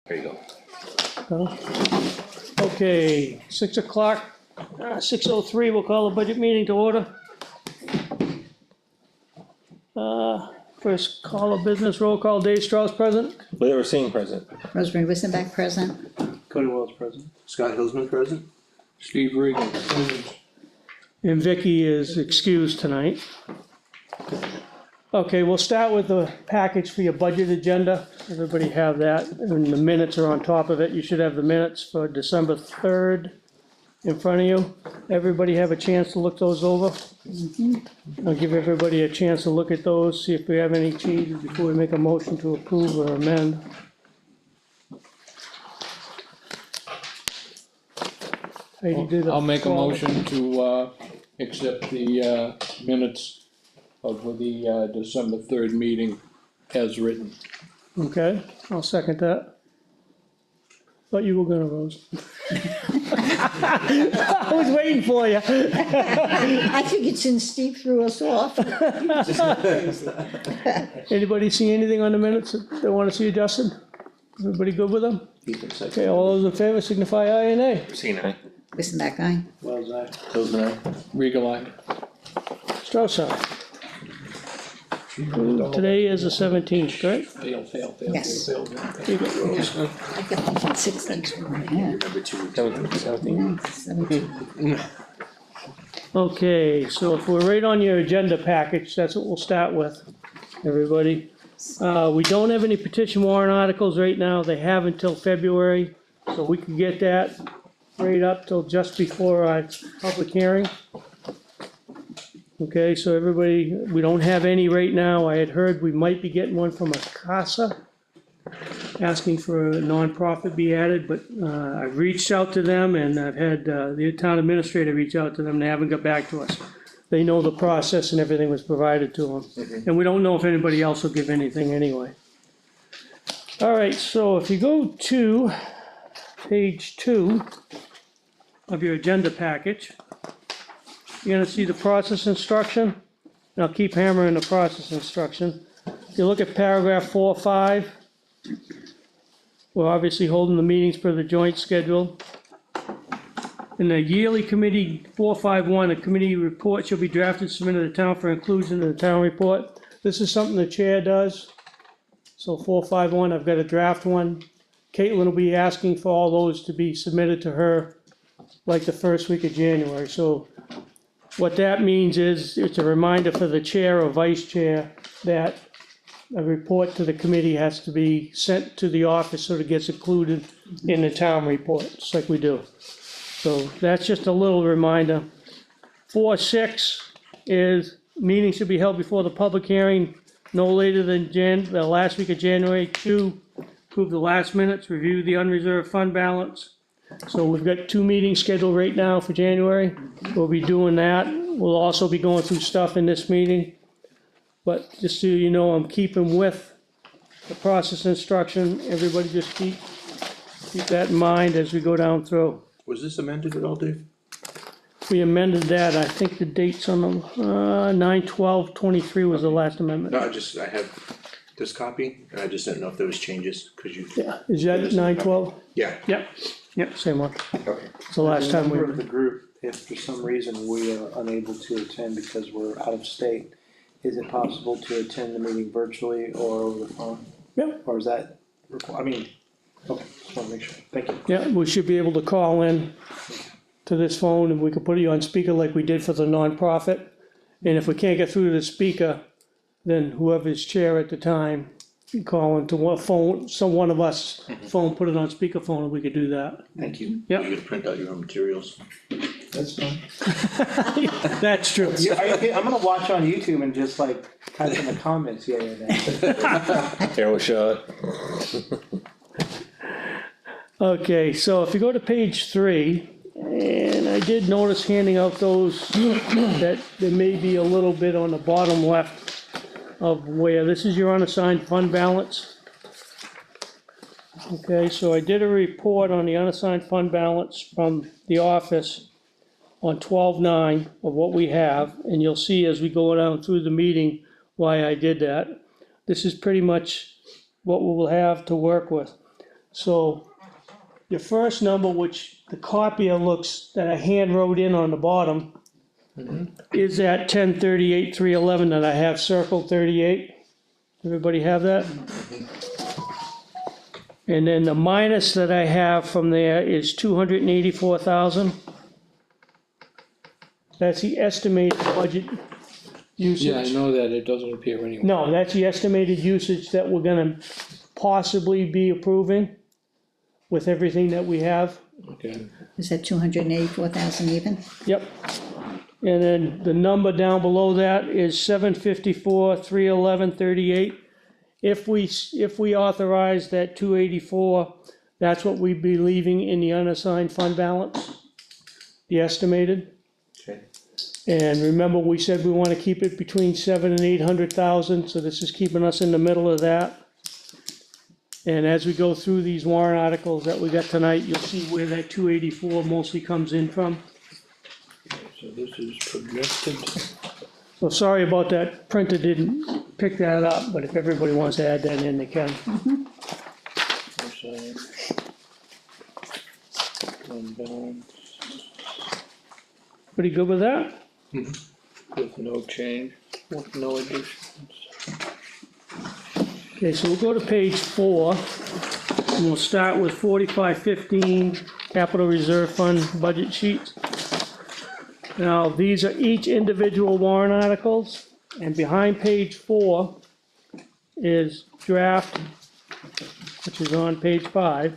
There you go. Okay, 6 o'clock, 6:03, we'll call the budget meeting to order. First call of business, roll call, Dave Strauss present. Blair Racine present. Rosemary Wissenbeck present. Cody Wells present. Scott Hillsman present. Steve Regan. And Vicky is excused tonight. Okay, we'll start with the package for your budget agenda. Everybody have that, and the minutes are on top of it. You should have the minutes for December 3rd in front of you. Everybody have a chance to look those over? I'll give everybody a chance to look at those, see if we have any changes before we make a motion to approve or amend. Heidi did I'll make a motion to, accept the, minutes of the, December 3rd meeting as written. Okay, I'll second that. Thought you were gonna, Rose. I was waiting for you. I figured since Steve threw us off. Anybody see anything on the minutes that they wanna see adjusted? Everybody good with them? Okay, all those in favor signify aye and nay. Racine, aye. Wissenbeck, aye. Wells, aye. Hillsman, aye. Regal, aye. Strauss, aye. Today is the 17th, correct? Fail. Yes. fail. You got Rose. I got thinking 16. Yeah, Number 2, 17. 17. Okay, so if we're right on your agenda package, that's what we'll start with, everybody. We don't have any petition warrant articles right now, they have until February, so we can get that right up till just before our public hearing. Okay, so everybody, we don't have any right now. I had heard we might be getting one from Acasa, asking for a nonprofit be added, but I've reached out to them and I've had the town administrator reach out to them. They haven't got back to us. They know the process and everything was provided to them. And we don't know if anybody else will give anything anyway. All right, so if you go to page 2 of your agenda package, you're gonna see the process instruction, and I'll keep hammering the process instruction. If you look at paragraph 4, 5, we're obviously holding the meetings per the joint schedule. In the yearly committee 451, a committee report shall be drafted, submitted to the town for inclusion in the town report. This is something the chair does. So 451, I've got a draft one. Caitlin will be asking for all those to be submitted to her like the first week of January. So what that means is, it's a reminder for the chair or vice chair that a report to the committee has to be sent to the office so it gets included in the town report, just like we do. So that's just a little reminder. 4.6 is, meeting should be held before the public hearing no later than the last week of January. 2, approve the last minutes, review the unreserved fund balance. So we've got 2 meetings scheduled right now for January. We'll be doing that. We'll also be going through stuff in this meeting. But just so you know, I'm keeping with the process instruction. Everybody just keep that in mind as we go down through. Was this amended at all, Dave? We amended that. I think the dates on the 9/12/23 was the last amendment. No, I have this copy, and I just didn't know if there was changes, cause you. Yeah, is that 9/12? Yeah, Yep, same one. okay. It's the last time we. Member of the group, if for some reason we are unable to attend because we're out of state, is it possible to attend the meeting virtually or over the phone? Yep. Or is that I mean, okay, just wanna make sure, thank you. Yeah, we should be able to call in to this phone and we can put you on speaker like we did for the nonprofit. And if we can't get through to the speaker, then whoever's chair at the time, you call into one phone, one of us phone, put it on speakerphone and we could do that. Thank you. Yep. You gotta print out your own materials. That's fine. That's true. I'm gonna watch on YouTube and just like type in the comments, yeah, Arrow shot. Okay, so if you go to page 3, and I did notice handing out those, that there may be a little bit on the bottom left of where, this is your unassigned fund balance. Okay, so I did a report on the unassigned fund balance from the office on 12/9 of what we have, and you'll see as we go down through the meeting why I did that. This is pretty much what we will have to work with. So your first number, which the copier looks, that I hand wrote in on the bottom, is at 1038,311 that I have circled 38. Everybody have that? And then the minus that I have from there is 284,000. That's the estimated budget usage. Yeah, I know that, it doesn't appear anywhere. No, that's the estimated usage that we're gonna possibly be approving with everything that we have. Okay, Is that 284,000 even? Yep. And then the number down below that is 754,311.38. If we authorize that 284, that's what we'd be leaving in the unassigned fund balance, the estimated. Okay. And remember, we said we wanna keep it between 700,000 and 800,000, so this is keeping us in the middle of that. And as we go through these warrant articles that we got tonight, you'll see where that 284 mostly comes in from. so this is projected, So sorry about that, printer didn't pick that up, but if everybody wants to add that in, they can. unassigned fund balance Pretty good with that? with no change, with no additions. Okay, so we'll go to page 4, and we'll start with 4515 Capital Reserve Fund budget sheets. Now, these are each individual warrant articles, and behind page 4 is draft, which is on page 5,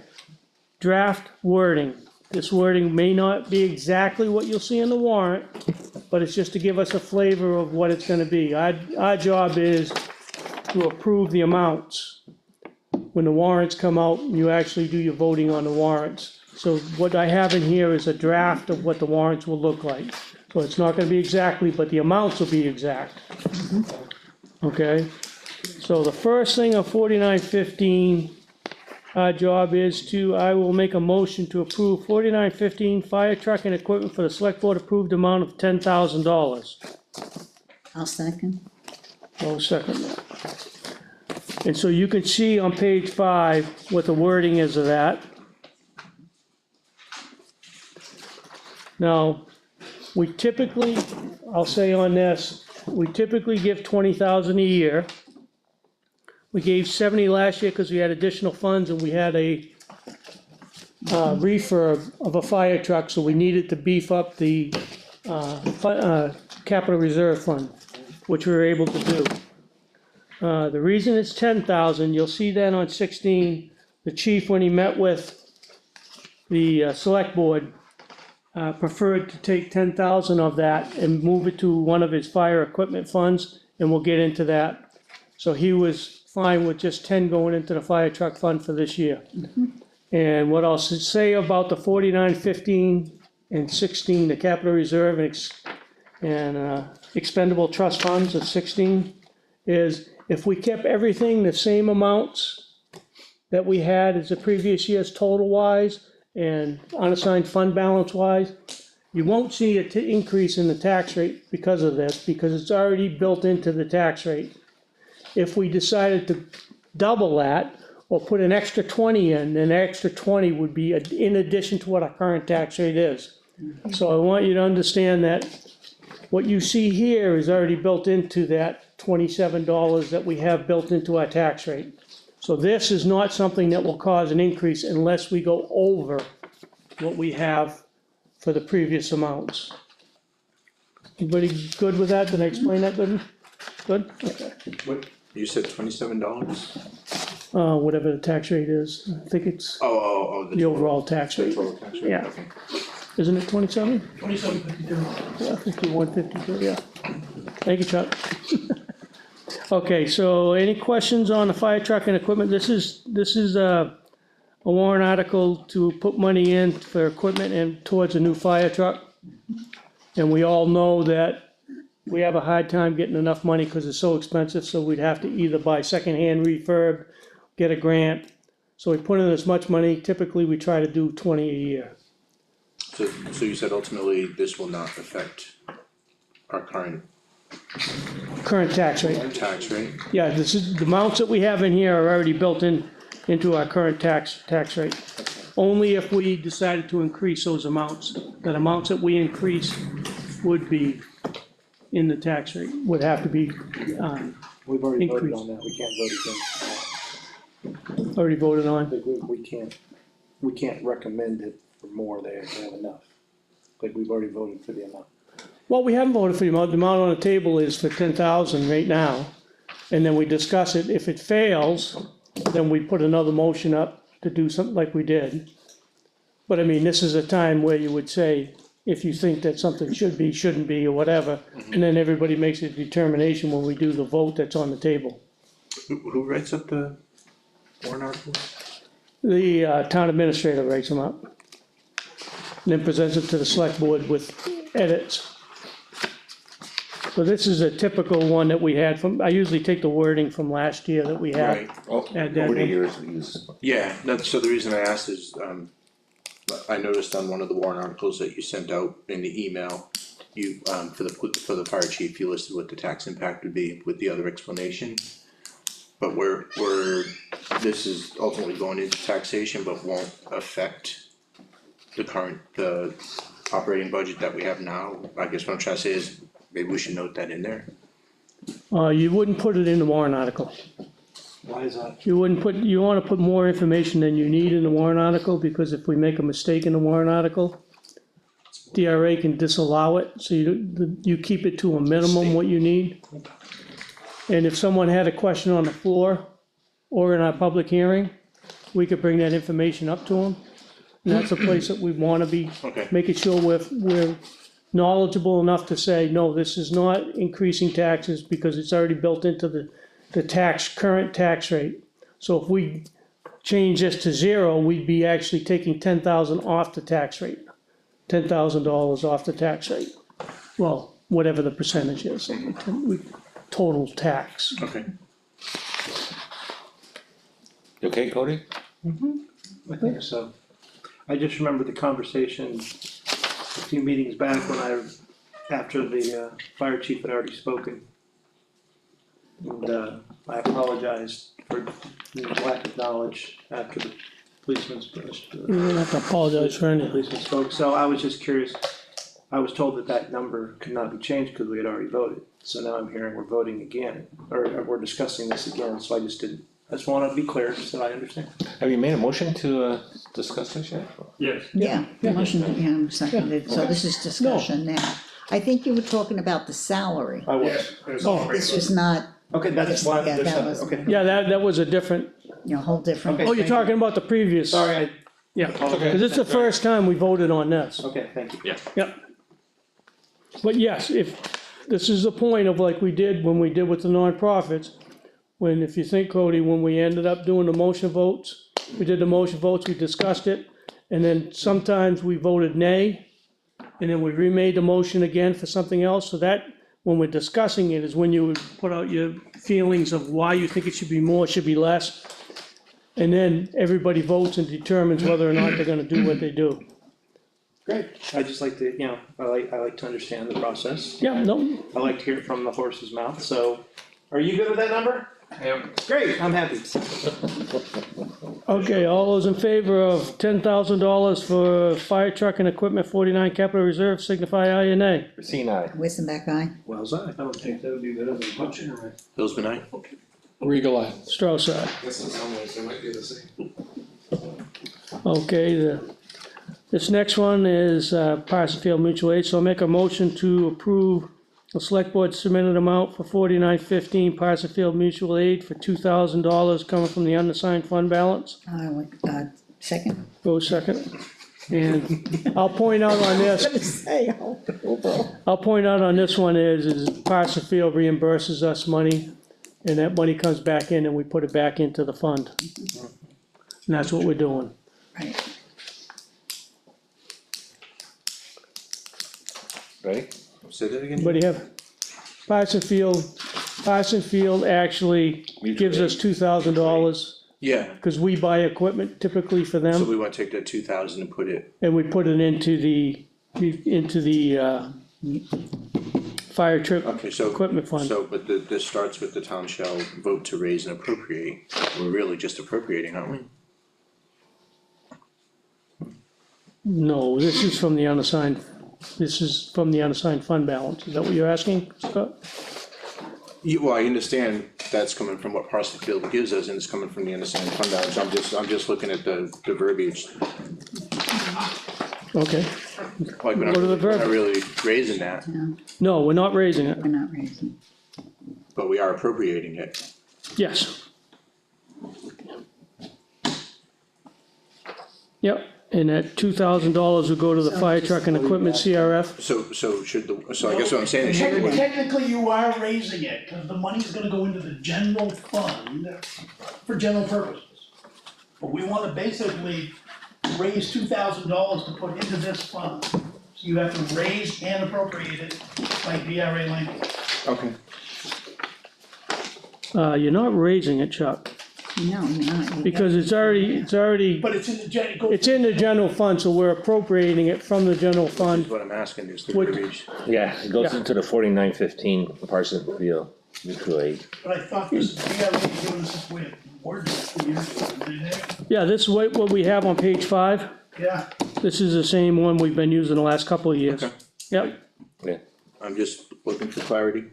draft wording. This wording may not be exactly what you'll see in the warrant, but it's just to give us a flavor of what it's gonna be. Our job is to approve the amounts. When the warrants come out, you actually do your voting on the warrants. So what I have in here is a draft of what the warrants will look like. So it's not gonna be exactly, but the amounts will be exact. Okay, so the first thing on 4915, our job is to, I will make a motion to approve 4915 fire truck and equipment for the select board approved amount of $10,000. I'll second. I'll second that. And so you can see on page 5 what the wording is of that. Now, we typically, I'll say on this, we typically give 20,000 a year. We gave 70 last year because we had additional funds and we had a refurb of a fire truck, so we needed to beef up the capital reserve fund, which we were able to do. The reason it's 10,000, you'll see that on 16, the chief, when he met with the select board, preferred to take 10,000 of that and move it to one of his fire equipment funds, and we'll get into that. So he was fine with just 10 going into the fire truck fund for this year. And what I'll say about the 4915 and 16, the capital reserve and expendable trust funds of 16, is if we kept everything the same amounts that we had as the previous year's total wise and unassigned fund balance wise, you won't see an increase in the tax rate because of this, because it's already built into the tax rate. If we decided to double that or put an extra 20 in, then an extra 20 would be in addition to what our current tax rate is. So I want you to understand that what you see here is already built into that $27 that we have built into our tax rate. So this is not something that will cause an increase unless we go over what we have for the previous amounts. Everybody good with that? Did I explain that good? Good? Okay. What, you said $27? Whatever the tax rate is, I think it's Oh, the overall tax rate, total tax rate, yeah. okay. Isn't it 27? 2752. Yeah, 5152, yeah. Thank you, Chuck. Okay, so any questions on the fire truck and equipment? This is a warrant article to put money in for equipment and towards a new fire truck. And we all know that we have a hard time getting enough money because it's so expensive, so we'd have to either buy secondhand refurb, get a grant. So we put in as much money, typically we try to do 20 a year. So you said ultimately this will not affect our current Current tax rate. tax rate? Yeah, this is, the amounts that we have in here are already built in into our current tax rate. Only if we decided to increase those amounts, that amounts that we increase would be in the tax rate, would have to be, We've already voted Increase. on that, we can't vote against already voted that. on. Like, we can't recommend it for more, they have enough. Like, we've already voted for the amount. Well, we haven't voted for the amount on the table is for 10,000 right now. And then we discuss it, if it fails, then we put another motion up to do something like we did. But I mean, this is a time where you would say, if you think that something should be, shouldn't be, or whatever, and then everybody makes a determination when we do the vote that's on the table. Who writes up the warrant articles? The town administrator writes them up. And then presents it to the select board with edits. So this is a typical one that we had from, I usually take the wording from last year that we had. Right, Add that in. yeah, that's, so the reason I asked is, I noticed on one of the warrant articles that you sent out in the email, you, for the fire chief, you listed what the tax impact would be with the other explanation. But this is ultimately going into taxation, but won't affect the operating budget that we have now. I guess what I'm trying to say is, maybe we should note that in there. You wouldn't put it in the warrant article. Why is that? You wouldn't put, you wanna put more information than you need in the warrant article, because if we make a mistake in the warrant article, DRA can disallow it, so you keep it to a minimum what you need. And if someone had a question on the floor or in our public hearing, we could bring that information up to them. And that's a place that we wanna be, Okay. making sure we're knowledgeable enough to say, no, this is not increasing taxes because it's already built into the current tax rate. So if we change this to 0, we'd be actually taking 10,000 off the tax rate. $10,000 off the tax rate. Well, whatever the percentage is, total tax. Okay. You okay, Cody? I think so. I just remember the conversation a few meetings back after the fire chief had already spoken. And I apologized for the lack of knowledge after the policeman spoke. You don't have to apologize for anything. Policeman spoke, so I was just curious. I was told that number could not be changed because we had already voted. So now I'm hearing we're voting again, or we're discussing this again, so I just wanna be clear so that I understand. Have you made a motion to discuss this yet? Yeah, motion, yeah, seconded, so this is discussion now. I think you were talking about the salary. I was. This was not, Okay, that's why, Yeah, there's that something, was- okay. Yeah, that was a different, whole different. Okay. oh, you're talking about the previous. Sorry, Yeah, Okay. cause it's the first time we voted on this. okay, thank you. Yep. But yes, if, this is the point of like we did when we did with the nonprofits, when, if you think, Cody, when we ended up doing the motion votes, we did the motion votes, we discussed it, and then sometimes we voted nay, and then we remade the motion again for something else, so that, when we're discussing it, is when you would put out your feelings of why you think it should be more, should be less, and then everybody votes and determines whether or not they're gonna do what they do. Great, I just like to, I like to understand the process. Yeah, no, I like to hear it from the horse's mouth, so, are you good with that number? Great, I'm happy. okay, all those in favor of $10,000 for fire truck and equipment 49 capital reserve, signify aye and nay. Seeing eye. Whisenback eye. Well's eye. I don't think that would be better than punching. Bill's been aye? Regal eye. Strauss aye. Guess in some ways they might be the same. Okay, this next one is Parsonsfield Mutual Aid, so I'll make a motion to approve the select board submitted amount for 4915 Parsonsfield Mutual Aid for $2,000 coming from the unassigned fund balance. Second. Go second. And I'll point out on this, Say, I'll point out on this one is Parsonsfield reimburses us money, and that money comes back in and we put it back into the fund. And that's what we're doing. right, Ready? Say that again? Anybody have, Parsonsfield actually gives us $2,000, Yeah, cause we buy equipment typically for so them, we wanna take that 2,000 and put it, and we put it into the fire truck Okay, so. equipment fund. So, but this starts with the town shall vote to raise and appropriate, we're really just appropriating, aren't we? No, this is from the unassigned fund balance, is that what you're asking, Scott? Well, I understand that's coming from what Parsonsfield gives us, and it's coming from the unassigned fund balance, I'm just looking at the verbiage. Okay, Like, we're not, What are the we're not verb- really raising that, no, we're not raising it, We're not raising. but we are appropriating it. yes. Yep, and that $2,000 will go to the fire truck and equipment CRF, So I guess what I'm saying is, should we- Technically, you are raising it, cause the money's gonna go into the general fund for general purposes. But we wanna basically raise $2,000 to put into this fund. So you have to raise and appropriate it by DRA language. okay, you're not raising it, Chuck, No, you're not. because it's already, But it's in the it goes. it's in the general fund, so we're appropriating it from the general fund. what I'm asking is the What- verbiage. Yeah, it goes Yeah. into the 4915 Parsonsfield mutual aid. But I thought this DRA was doing this way, word this 2 years ago, didn't they? Yeah, this is what we have on page 5, Yeah, this is the same one we've been using the last couple of years. Okay. Yep, Yeah, I'm just looking for clarity,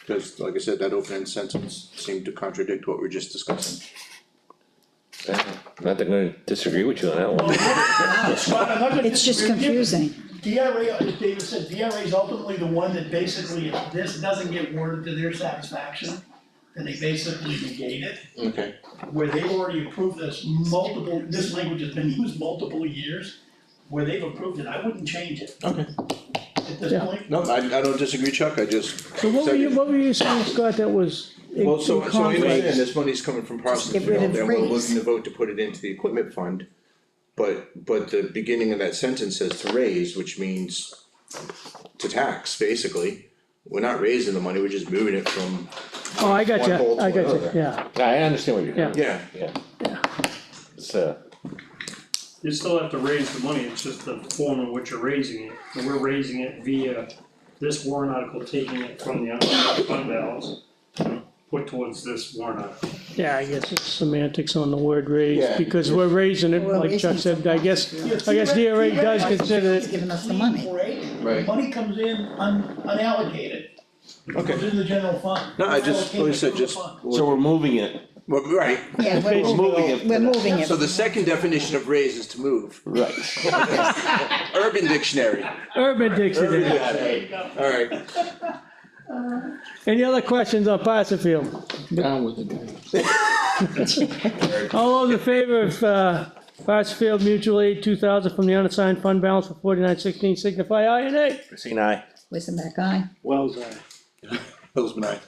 because like I said, that opening sentence seemed to contradict what we we're just discussing. not gonna disagree with you on that one. Scott, I'm not gonna It's just disagree with you. confusing. DRA, as David said, DRA is ultimately the one that basically, if this doesn't get worded to their satisfaction, then they basically negate it, Okay. where they've already approved this this language has been used multiple years, where they've approved it, I wouldn't change it Okay. at this Yeah. point. No, I don't disagree, Chuck, I just. so what were you saying, Scott, that was in Well, so I understand conflict? this money's coming from Parsonsfield, get rid and of we're raise. looking to vote to put it into the equipment fund. But the beginning of that sentence says to raise, which means to tax, basically. We're not raising the money, we're just moving it from, Oh, I got one hole you, to I got you, another. yeah, I understand what you're doing. Yeah. yeah, It's, You still have to raise the money, it's just the form in which you're raising it, and we're raising it via this warrant article, taking it from the unassigned fund balance, put towards this warrant article. yeah, I guess it's semantics on the word raise, Yeah. because we're raising it, Well, like Chuck isn't said, I guess DRA does consider It's it, giving us the money. Right? Right. Money comes in unallocated, okay. goes in the general fund. No, I just, like I said, just. so we're moving it. Well, right, Yeah, we're moving it. We're moving so it. the second definition of raise is to move, Right. Urban Dictionary, Urban Dictionary. alright. Any other questions on Parsonsfield? Down with the guy. All those in favor of, Parsonsfield Mutual Aid 2,000 from the unassigned fund balance for 4916 signify aye and nay. Christine, aye. Listen back, aye. Wells, Bill's eye,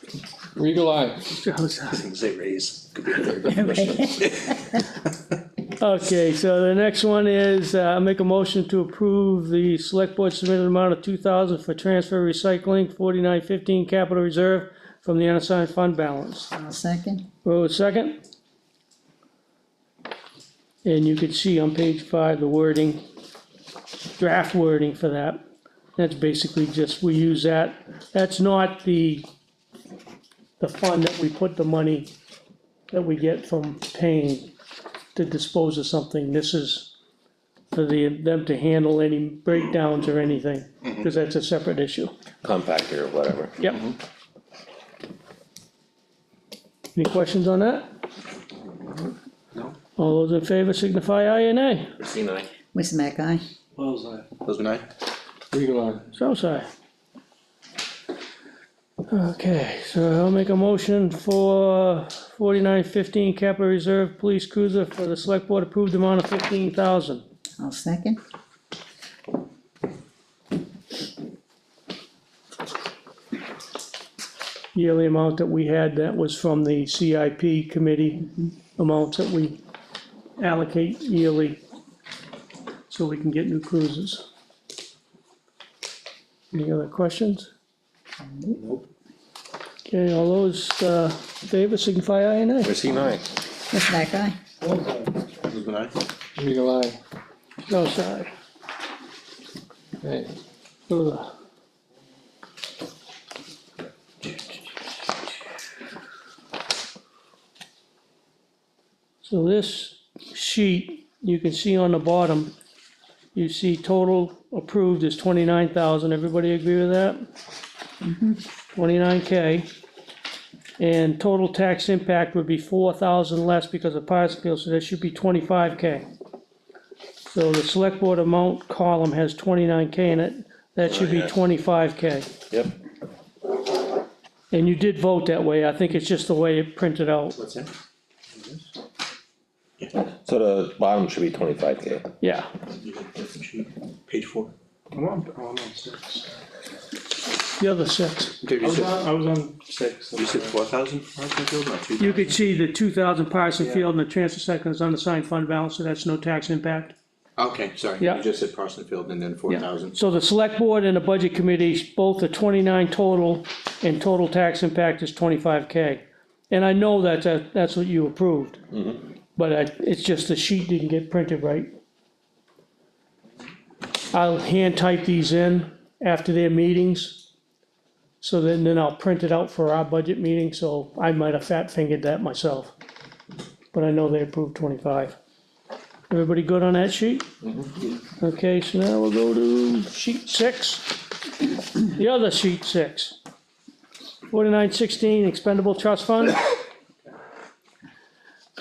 Regal eye. I was gonna say raise, could be the third definition. Okay, so the next one is, I'll make a motion to approve the select board submitted amount of 2,000 for transfer recycling, 4915 capital reserve from the unassigned fund balance. I'll second. Rose second. And you can see on page 5, the wording, draft wording for that. That's basically just, we use that, that's not the fund that we put the money that we get from paying to dispose of something. This is for them to handle any breakdowns or anything, because that's a separate issue. Compactor or whatever. Yep. Any questions on that? No. All those in favor signify aye and nay. Christine, aye. Listen back, aye. Wells, Bill's eye. Regal eye. So sorry. Okay, so I'll make a motion for 4915 capital reserve police cruiser for the select board approved amount of 15,000. I'll second. Yearly amount that we had, that was from the CIP committee, amounts that we allocate yearly, so we can get new cruisers. Any other questions? Nope. Okay, all those, in favor signify aye and nay. Christine, aye. Listen back, aye. Bill's eye. Regal eye. No, sorry. Okay. Go to the So this sheet, you can see on the bottom, you see total approved is 29,000, everybody agree with that? 29K. And total tax impact would be 4,000 less because of Parsonsfield, so that should be 25K. So the select board amount column has 29K in it, that should be yes. 25K. Yep. And you did vote that way, I think it's just the way it printed out, What's that? So the bottom should be 25K. yeah. You got a different sheet, page 4. I'm on 6. The other six. Okay, I was on 6. you said 4,000 for Parsonsfield, not 2,000? You could see the 2,000 Parsonsfield and the transfer second is unassigned fund balance, so that's no tax impact. Okay, sorry, Yeah. you just said Parsonsfield and then 4,000. So the select board and the budget committee, both are 29 total, and total tax impact is 25K. And I know that's what you approved. But it's just the sheet didn't get printed right. I'll hand type these in after their meetings. So then I'll print it out for our budget meeting, so I might have fat fingered that myself. But I know they approved 25. Everybody good on that sheet? Okay, so now we'll go to sheet 6. The other sheet 6. 4916 expendable trust fund.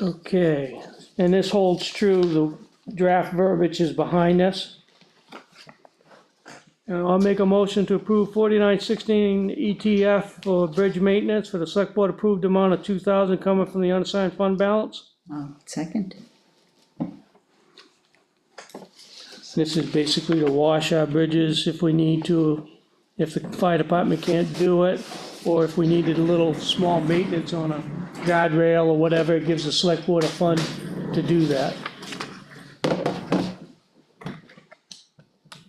Okay, and this holds true, the draft verbiage is behind this. And I'll make a motion to approve 4916 ETF for bridge maintenance for the select board approved amount of 2,000 coming from the unassigned fund balance. Second, This is basically to wash our bridges if we need to, if the fire department can't do it, or if we needed a little small maintenance on a guardrail or whatever, it gives the select board a fund to do that.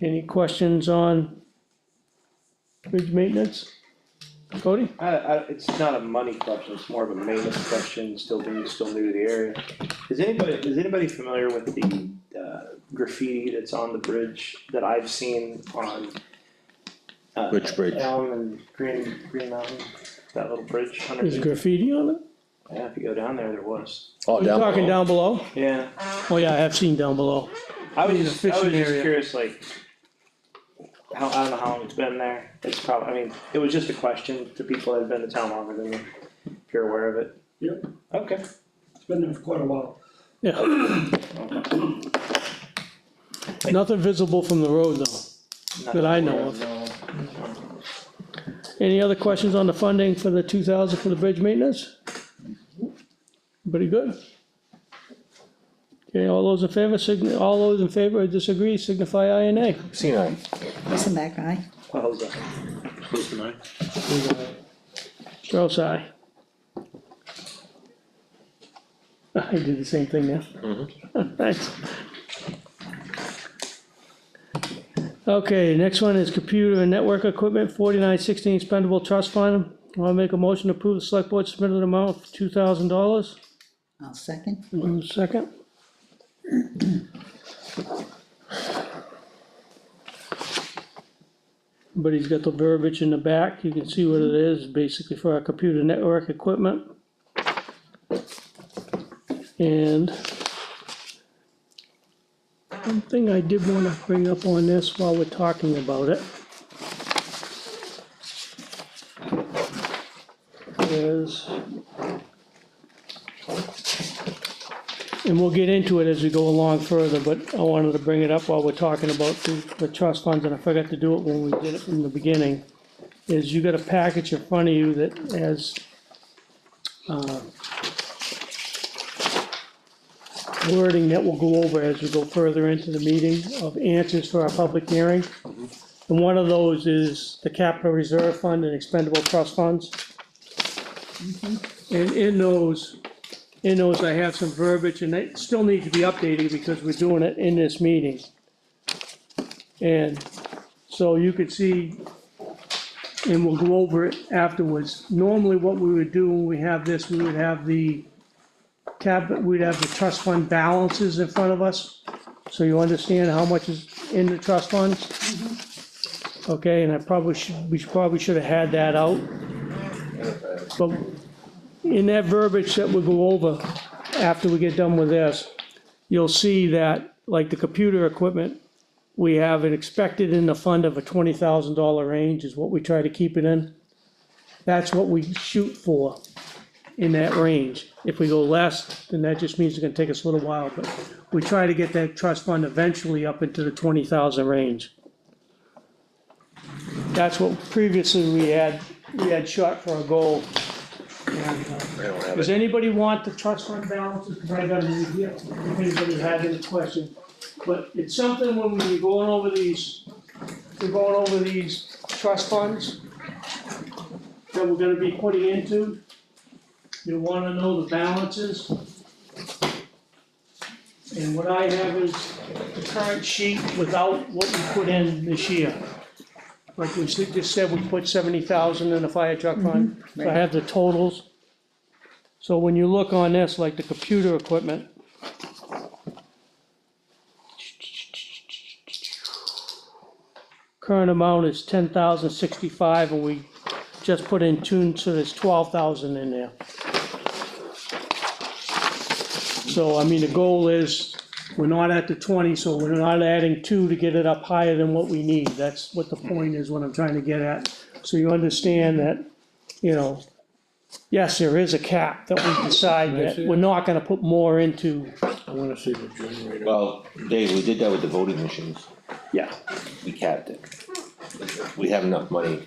Any questions on bridge maintenance? Cody? It's not a money question, it's more of a maintenance question, still new to the area. Is anybody familiar with the graffiti that's on the bridge that I've seen on? Which bridge? Elm and Green Mountain, that little bridge There's underneath. graffiti on it? Yeah, if you go down there was. Oh, You're down talking below. down below? Yeah, Oh, yeah, I have seen down below. I was In the just fishing area. curious, like, I don't know how long it's been there. It's probably, I mean, it was just a question to people that have been in town longer than me, if you're aware of it. Yep. Okay. It's been there for quite a while. Yeah. Nothing visible from the road though, that I know of. Any other questions on the funding for the 2,000 for the bridge maintenance? Everybody good? Okay, all those in favor or disagree, signify aye and nay. C9. listen back, aye. Well, that? Close to 9. Strauss, aye. I did the same thing now. Thanks. Okay, next one is computer and network equipment, 4916 expendable trust fund. I'll make a motion to approve the select board submitted amount of $2,000. I'll second. One second. But he's got the verbiage in the back, you can see what it is, basically for our computer network equipment. And one thing I did wanna bring up on this while we're talking about it is, and we'll get into it as we go along further, but I wanted to bring it up while we're talking about the trust funds, and I forgot to do it when we did it from the beginning, is you got a package in front of you that has, wording that we'll go over as we go further into the meeting of answers for our public hearing. And one of those is the capital reserve fund and expendable trust funds. And in those I have some verbiage, and they still need to be updated because we're doing it in this meeting. And so you could see, and we'll go over it afterwards. Normally what we would do when we have this, we would have the we'd have the trust fund balances in front of us, so you understand how much is in the trust funds. Okay, and we probably should have had that out. But in that verbiage that we'll go over, after we get done with this, you'll see that, like the computer equipment, we have it expected in the fund of a $20,000 range is what we try to keep it in. That's what we shoot for, in that range. If we go less, then that just means it's gonna take us a little while, but we try to get that trust fund eventually up into the 20,000 range. That's what previously we had shot for a goal. And, I don't have does it. anybody want the trust fund balances? Because I got it in here, if anybody had any question. But it's something when we're going over these trust funds that we're gonna be putting into. You wanna know the balances. And what I have is the current sheet without what you put in this year. Like we just said, we put 70,000 in the fire truck fund, so I have the totals. So when you look on this, like the computer equipment. Current amount is 10,065, and we just put in tune, so there's 12,000 in there. So, I mean, the goal is, we're not at the 20, so we're not adding 2 to get it up higher than what we need. That's what the point is, what I'm trying to get at. So you understand that, you know, yes, there is a cap that we decide that we're not gonna put more into, I wanna see the generator. Well, Dave, we did that with the voting machines. yeah. We capped it. We have enough money.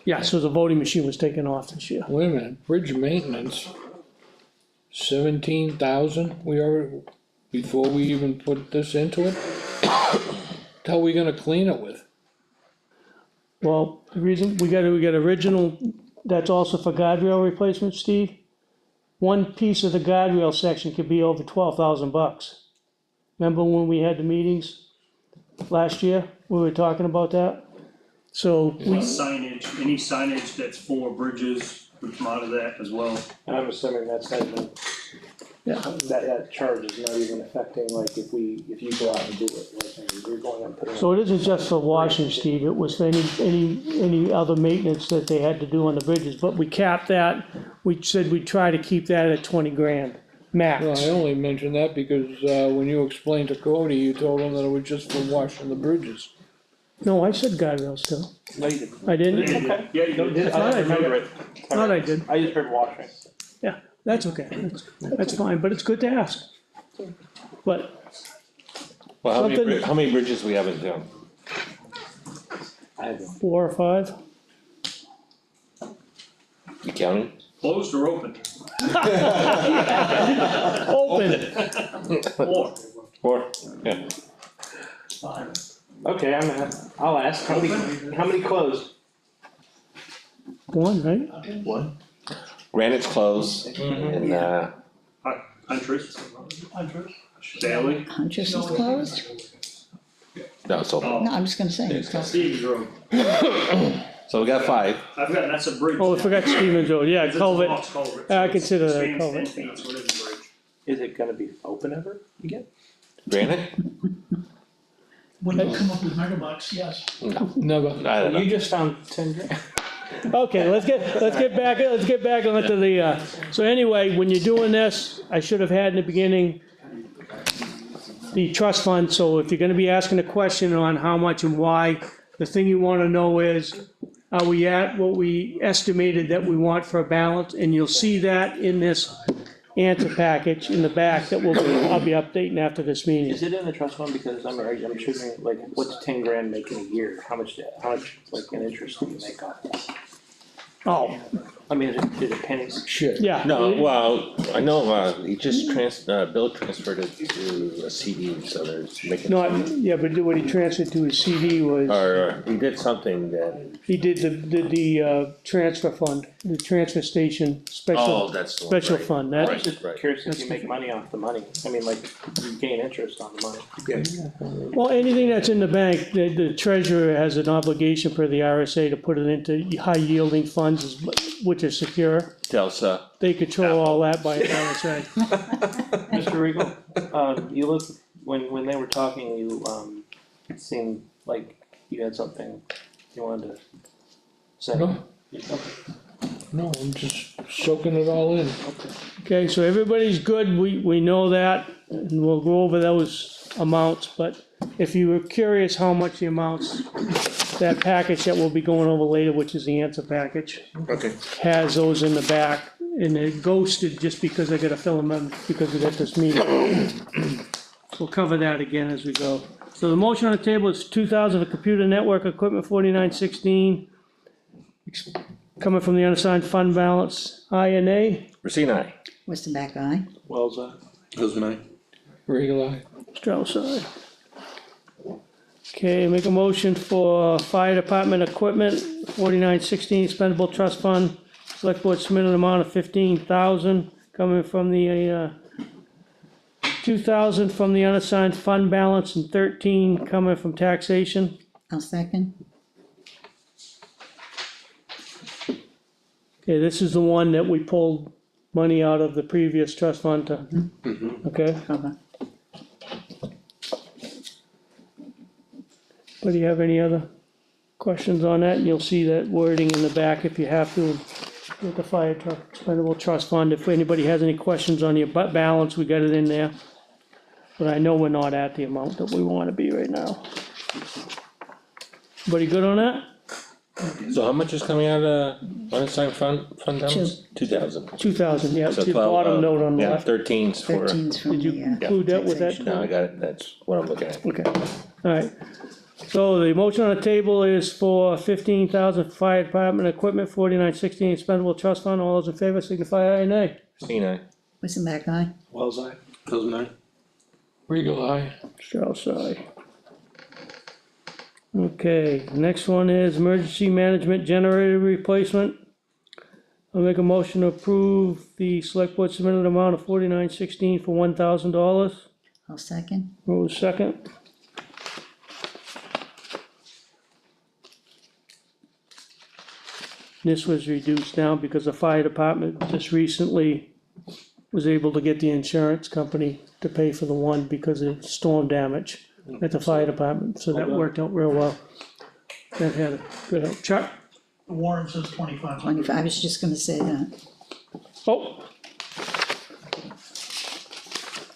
Yeah, so the voting machine was taken off this year. Wait a minute, bridge maintenance, 17,000, we already, before we even put this into it? How are we gonna clean it with? Well, the reason, we got original, that's also for guardrail replacement, Steve. One piece of the guardrail section could be over $12,000. Remember when we had the meetings last year, we were talking about that? So we, Signage, any signage that's for bridges would come out of that as well. And I'm assuming that's not even, yeah, that charge is not even affecting, like, if you go out and do it, like, you're going and putting. so it isn't just for washing, Steve, it was for any other maintenance that they had to do on the bridges, but we capped that. We said we'd try to keep that at 20 grand, max. Well, I only mentioned that because, when you explained to Cody, you told him that it was just for washing the bridges. No, I said guardrails too. No, you didn't. I didn't? Okay. Yeah, you Did, I I don't remember it. Thought I did. I just heard washing. Yeah, that's okay, that's fine, but it's good to ask. But, Well, Something- how many bridges we have in town? I have no. 4 or 5? You counting? Closed or open? Open, Four. Four? Yeah. Okay, I'll ask, how many closed? 1, right? One. Granite's closed, and, Huntress. Bailey. Huntress is closed? no, it's open. No, I'm just gonna say, it's closed. Stevens Road. So we got 5. That's a bridge. Oh, I forgot Stevens Road, yeah, It's a culvert. box culvert, I so consider it that a spans culvert. 10 feet, so it is a bridge. Is it gonna be open ever again? Granite? When you come up with megabucks, yes. Never. I don't know. You just found 10 grand. Okay, let's get back onto the, so anyway, when you're doing this, I should have had in the beginning the trust fund, so if you're gonna be asking a question on how much and why, the thing you wanna know is, are we at what we estimated that we want for a balance? And you'll see that in this answer package in the back that I'll be updating after this meeting. Is it in the trust fund? Because I'm sure, like, what's 10 grand make in a year? How much, like, in interest do you make off that? Oh, I mean, is it pennies? Shit. yeah. No, well, I know, he just Bill transferred it to a CD, so there's making. No, yeah, but what he transferred to his CD was, Or, he did something that, he did the transfer fund, the transfer station oh, special, that's the one, special right. fund, I'm that, just right. curious if you make money off the money. I mean, like, you gain interest on the money. well, anything that's in the bank, the treasurer has an obligation per the RSA to put it into high yielding funds, which is secure. Delsa, They control all that by RSA. Mr. Regal, you look, when they were talking, you, it seemed like you had something you wanted to say. No. No, I'm just soaking it all in. Okay, so everybody's good, we know that, and we'll go over those amounts, but if you were curious how much the amounts, that package that we'll be going over later, which is the answer package, Okay. has those in the back, and it ghosted just because I gotta fill them in, because we got this meeting. We'll cover that again as we go. So the motion on the table is 2,000 for computer network equipment, 4916. Coming from the unassigned fund balance, INA, Racine, aye. Westenbeck, aye. Wells, Those are Regal, aye. Strauss, aye. Okay, make a motion for fire department equipment, 4916 expendable trust fund. Select board submitted an amount of 15,000, coming from the, 2,000 from the unassigned fund balance and 13 coming from taxation. I'll second. Okay, this is the one that we pulled money out of the previous trust fund to, okay? Cover. But do you have any other questions on that? You'll see that wording in the back if you have to, with the fire truck expendable trust fund. If anybody has any questions on your balance, we got it in there. But I know we're not at the amount that we wanna be right now. Everybody good on that? So how much is coming out of unassigned fund balance? 2,000. 2,000, yeah, So the 12, bottom note on the Yeah, left. 13's for, 13's from Did you the, include that with that? taxation. no, I got it, that's what I'm looking at. Okay, alright. So the motion on the table is for 15,000 for fire department equipment, 4916 expendable trust fund. All those in favor signify aye and nay. Racine, aye. Westenbeck, aye. Wells, aye. Those are Regal, aye. Strauss, aye. Okay, next one is emergency management generator replacement. I'll make a motion to approve the select board submitted amount of 4916 for $1,000. I'll second. Rose second. This was reduced down because the fire department just recently was able to get the insurance company to pay for the one because of storm damage at the fire department, so that worked out real well. That had a good help. Chuck? The warrant says 2,500. 25, I was just gonna say that. Oh.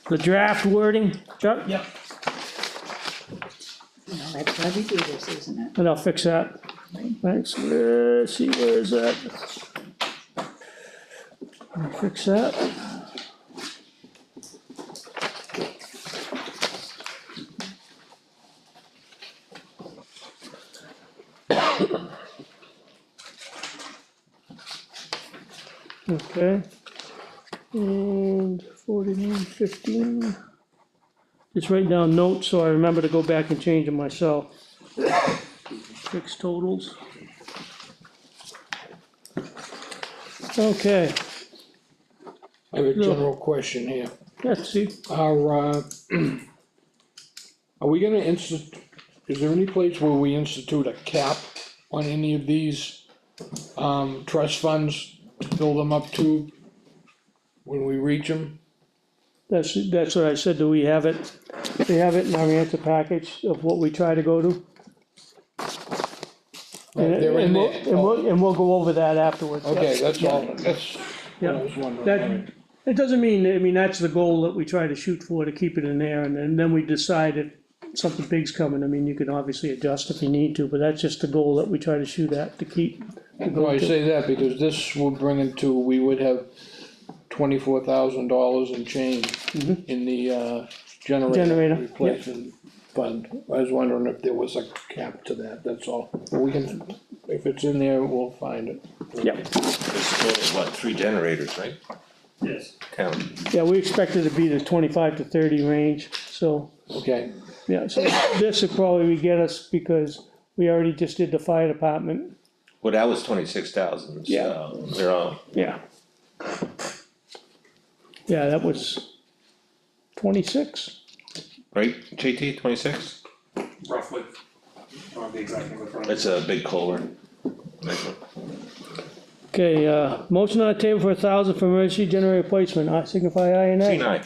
The draft wording, Chuck, Yep, Well, that's why we do this, isn't it? and I'll fix that. Thanks, let's see, where is that? I'll fix that. Okay. And 4915. Just write down notes so I remember to go back and change them myself. Fixed totals. Okay, I have a general question here. let's see. Are we gonna is there any place where we institute a cap on any of these, trust funds, to build them up to when we reach them? That's what I said, do we have it, we have it in our answer package of what we try to go to? And They're in we'll, there. and we'll go over that afterwards. Okay, that's all, that's Yeah. what I was wondering. That, it doesn't mean, I mean, that's the goal that we try to shoot for, to keep it in there, and then we decide if something big's coming, I mean, you can obviously adjust if you need to, but that's just the goal that we try to shoot at, to keep. to go No, I to. say that because this would bring it to, we would have $24,000 and change in the, Generator, generator yep. replacement fund. I was wondering if there was a cap to that, that's all. But we can, if it's in there, we'll find it. Yep, It's total, what, 3 generators, right? Yes. Count. yeah, we expect it to be the 25 to 30 range, so, Okay, yeah, so this would probably get us, because we already just did the fire department, Well, that was 26,000, Yeah. so they're all, yeah. Yeah, that was 26, right, JT, 26? Roughly. I don't have the exact number in front of me. It's a big culvert. okay, motion on the table for 1,000 for emergency generator replacement, I signify aye and Racine, nay. aye.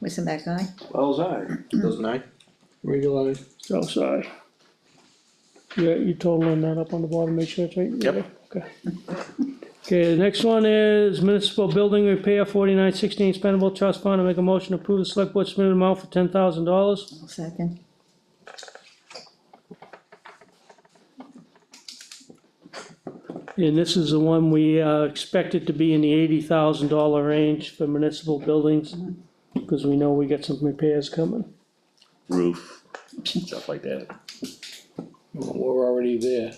Westenbeck, aye. Wells, aye. Those are regular, So sorry. Yeah, you totaling that up on the bottom, make sure it's right? Yep. Okay. Okay, the next one is municipal building repair, 4916 expendable trust fund. I make a motion to approve the select board submitted amount for $10,000. I'll second. And this is the one we expect it to be in the $80,000 range for municipal buildings, because we know we got some repairs coming. Roof, stuff like that. We're already there,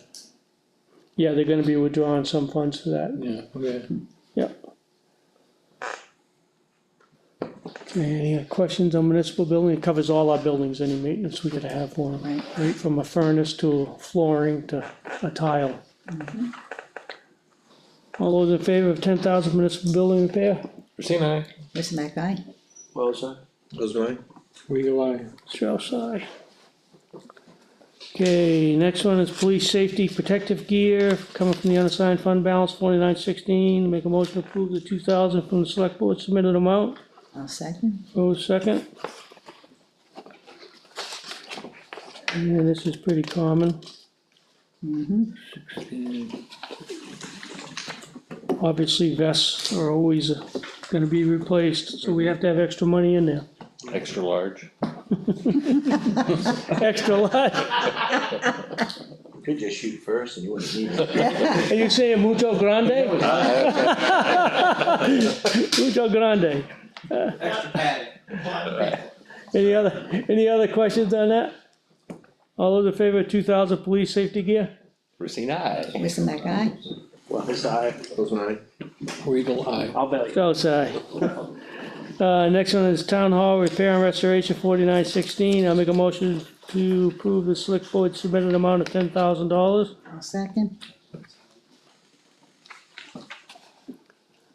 Yeah, they're gonna be withdrawing some funds for that. yeah, okay. Yep. Okay, any questions on municipal building? It covers all our buildings, any maintenance we gotta have for them. Right. Right from a furnace to flooring to a tile. All those in favor of 10,000 municipal building repair? Christine, aye. Mr. Mackey? Well, sir. Those mine? Regal eye. Strauss, aye. Okay, next one is police safety protective gear, coming from the unassigned fund balance, 4916. Make a motion to approve the 2,000 from the select board submitted amount. I'll second. Rose second. And this is pretty common. Obviously vests are always gonna be replaced, so we have to have extra money in there. Extra large. Extra large. You could just shoot first and you wouldn't need it. Are you saying mucho grande? Mucho grande. Any other questions on that? All those in favor of 2,000 police safety gear? Christine, aye. Mr. Mackey? Well, this I, Those mine? Regal eye. I'll bet you. Strauss, aye. Next one is town hall repair and restoration, 4916. I'll make a motion to approve the select board submitted amount of $10,000. I'll second.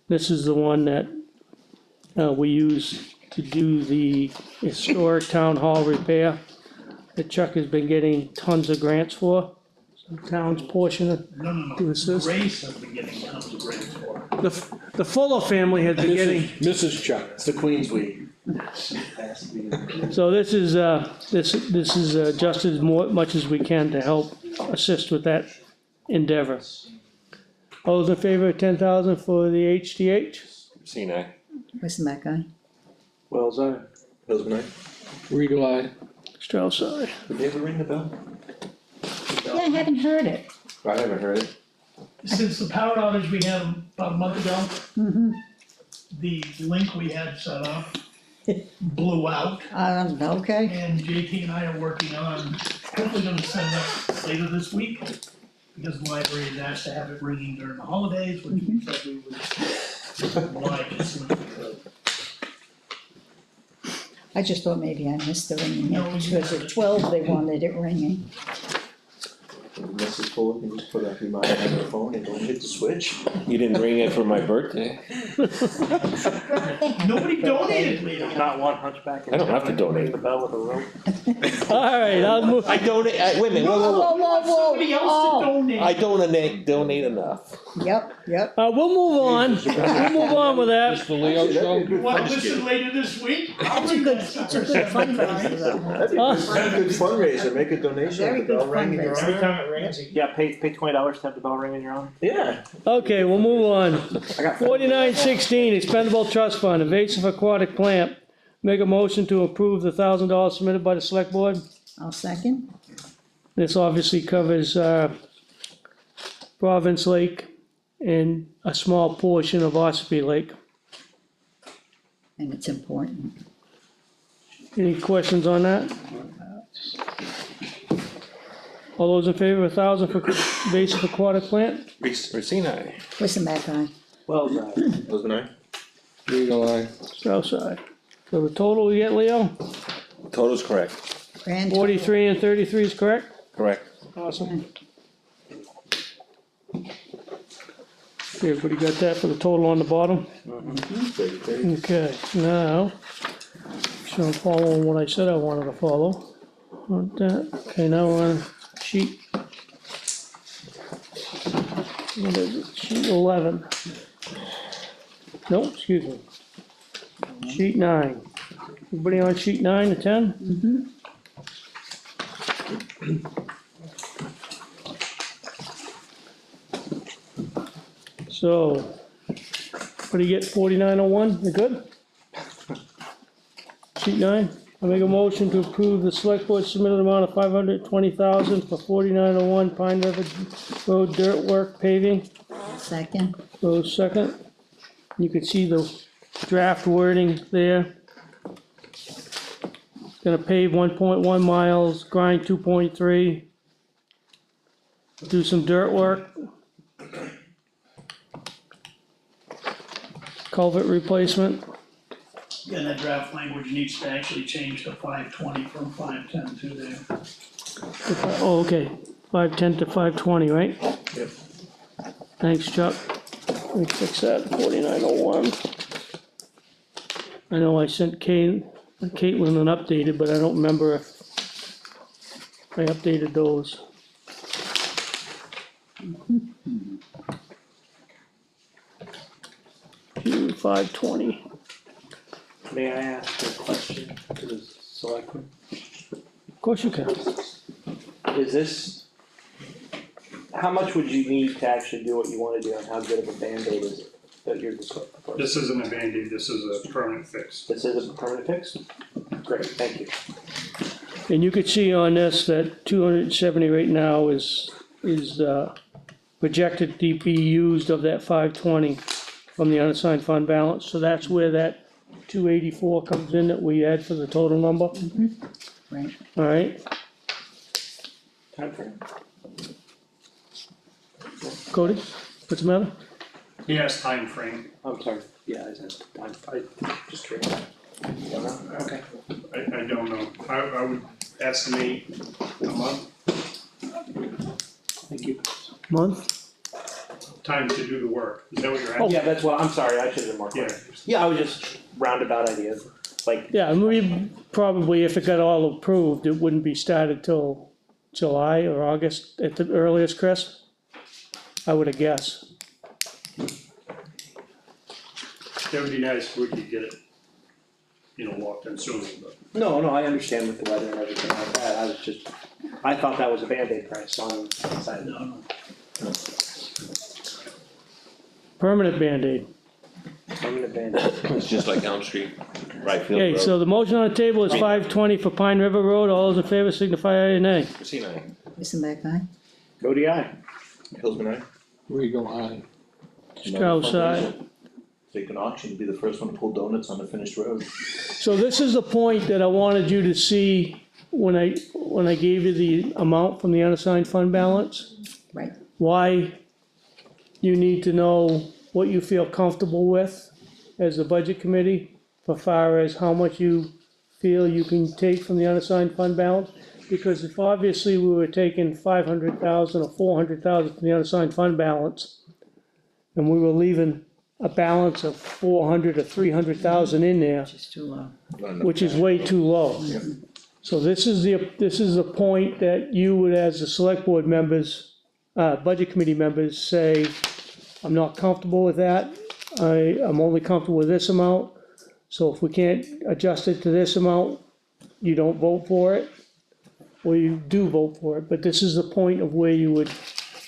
This is the one that we use to do the historic town hall repair that Chuck has been getting tons of grants for. The town's portion of, No, To assist. Grace has been getting tons of grants for it. the Fuller family has been getting, Mrs. Chuck. It's the Queen's Week. so this is just as much as we can to help assist with that endeavor. All those in favor of 10,000 for the HTH? Christine, aye. Mr. Mackey? Well, sir. Those mine? Regal eye. Strauss, aye. Did they ever ring the bell? Yeah, I haven't heard it. I haven't heard it. Since the power outage we had about a month ago, the link we had set up blew out. Okay. And JT and I are working on, hopefully gonna set it up later this week. Because the library had asked to have it ringing during the holidays, which we said we would oblige as soon as we could. I just thought maybe I missed the ringing, No, you because at 12 they wanted it ringing. Mrs. Fuller can just put a reminder on her phone and don't hit the switch. You didn't ring it for my birthday? Nobody donated, Leo. Not one hunchback. I don't have to donate. Ring the bell with a rope. Alright, I'll move, I donate, wait a minute, Whoa, whoa, whoa, Somebody else oh, to donate. I donate enough. yep. we'll move on, we'll move on with that. Mr. Leo show. What, this is later this week? It's a good fundraiser though. That'd be a good fundraiser, make a donation. Very at the bell good ring in your fundraiser. honor. Time it rings, yeah, pay $20 to have the bell ring in your honor. Yeah. Okay, we'll move on. I got 4916, expendable trust fund, invasive aquatic plant. Make a motion to approve the $1,000 submitted by the select board. I'll second. This obviously covers, Province Lake and a small portion of Ossipee Lake. And it's important. Any questions on that? All those in favor of 1,000 for invasive aquatic plant? Christine, aye. Mr. Mackey? Well, sir. Those mine? Regal eye. Strauss side. So the total we get, Leo? Total's correct. Grand. 43 and 33 is correct? Correct. Awesome. Everybody got that for the total on the bottom? Okay, now, so I'm following what I said I wanted to follow. Want that. Okay, now we're on sheet. What is it? Sheet 11. Nope, excuse me. Sheet 9. Everybody on sheet 9 to 10? So, what do you get, 4901, you good? Sheet 9, I make a motion to approve the select board submitted amount of $520,000 for 4901 Pine River Road dirt work paving. Second, Rose second. You can see the draft wording there. Gonna pave 1.1 miles, grind 2.3. Do some dirt work. Culvert replacement. Again, that draft language needs to actually change to 520 from 510 to there. Oh, okay, 510 to 520, right? Yep. Thanks, Chuck. Let me fix that, 4901. I know I sent Caitlin an updated, but I don't remember if I updated those. June 520. May I ask a question to the selectmen? Of course you can. Is this, how much would you need to actually do what you wanna do, and how good of a Band-Aid is it that you're proposing? This isn't a Band-Aid, this is a permanent fix. This is a permanent fix? Great, thank you. And you could see on this that 270 right now is projected to be used of that 520 from the unassigned fund balance, so that's where that 284 comes in that we add for the total number, right, alright? Timeframe? Cody, what's the matter? He has time frame. I'm sorry, yeah, I said just curious. Don't know? Okay. I don't know, I would estimate a month, Thank you. Month? time to do the work, is that what you're Oh. asking? Yeah, that's what, I'm sorry, I should have been more clear. Yeah, I was just roundabout ideas, like, Yeah, and we probably, if it got all approved, it wouldn't be started till July or August at the earliest, Chris? I would have guessed. That would be nice if we could get it, locked in sooner, but. no, I understand with the weather and everything like that, I thought that was a Band-Aid price, so I'm excited. No, Permanent Band-Aid. Permanent Band-Aid. It's just like Elm Street, right field Okay, road. so the motion on the table is 520 for Pine River Road, all those in favor signify aye or nay. Christina, isn't that guy? Go DI. Hillsman, aye? Regal, aye. Strauss, aye. Take an auction, you'd be the first one to pull donuts on the finished road. So this is the point that I wanted you to see when I gave you the amount from the unassigned fund balance. Right, Why you need to know what you feel comfortable with as the budget committee, as far as how much you feel you can take from the unassigned fund balance. Because if obviously we were taking 500,000 or 400,000 from the unassigned fund balance, and we were leaving a balance of 400 or 300,000 in there, just too low. which is way too low. So this is the point that you would, as the select board members, budget committee members, say, I'm not comfortable with that, I'm only comfortable with this amount, so if we can't adjust it to this amount, you don't vote for it, or you do vote for it, but this is the point of where you would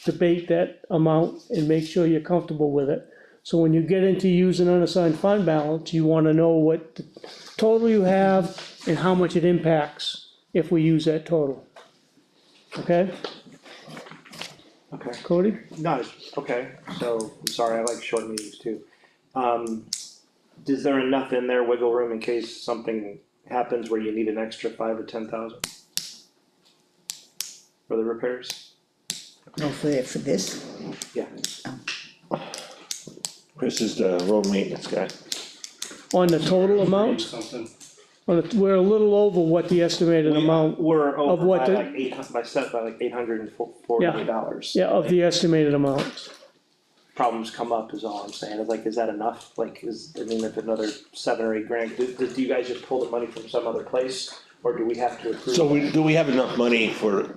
debate that amount and make sure you're comfortable with it. So when you get into using unassigned fund balance, you wanna know what the total you have and how much it impacts if we use that total. Okay, Okay. Cody? No, okay, so, I'm sorry, I like short meetings too. Is there enough in there, wiggle room, in case something happens where you need an extra 5 or 10,000? For the repairs? Oh, for this? Yeah. Chris is the road maintenance guy. On the total amount, Something, we're a little over what the estimated amount, We're Of over what by the- like $848. yeah, of the estimated amount. Problems come up is all I'm saying, it's like, is that enough? Like, if another 7 or 8 grand, do you guys just pull the money from some other place? Or do we have to approve? So do we have enough money for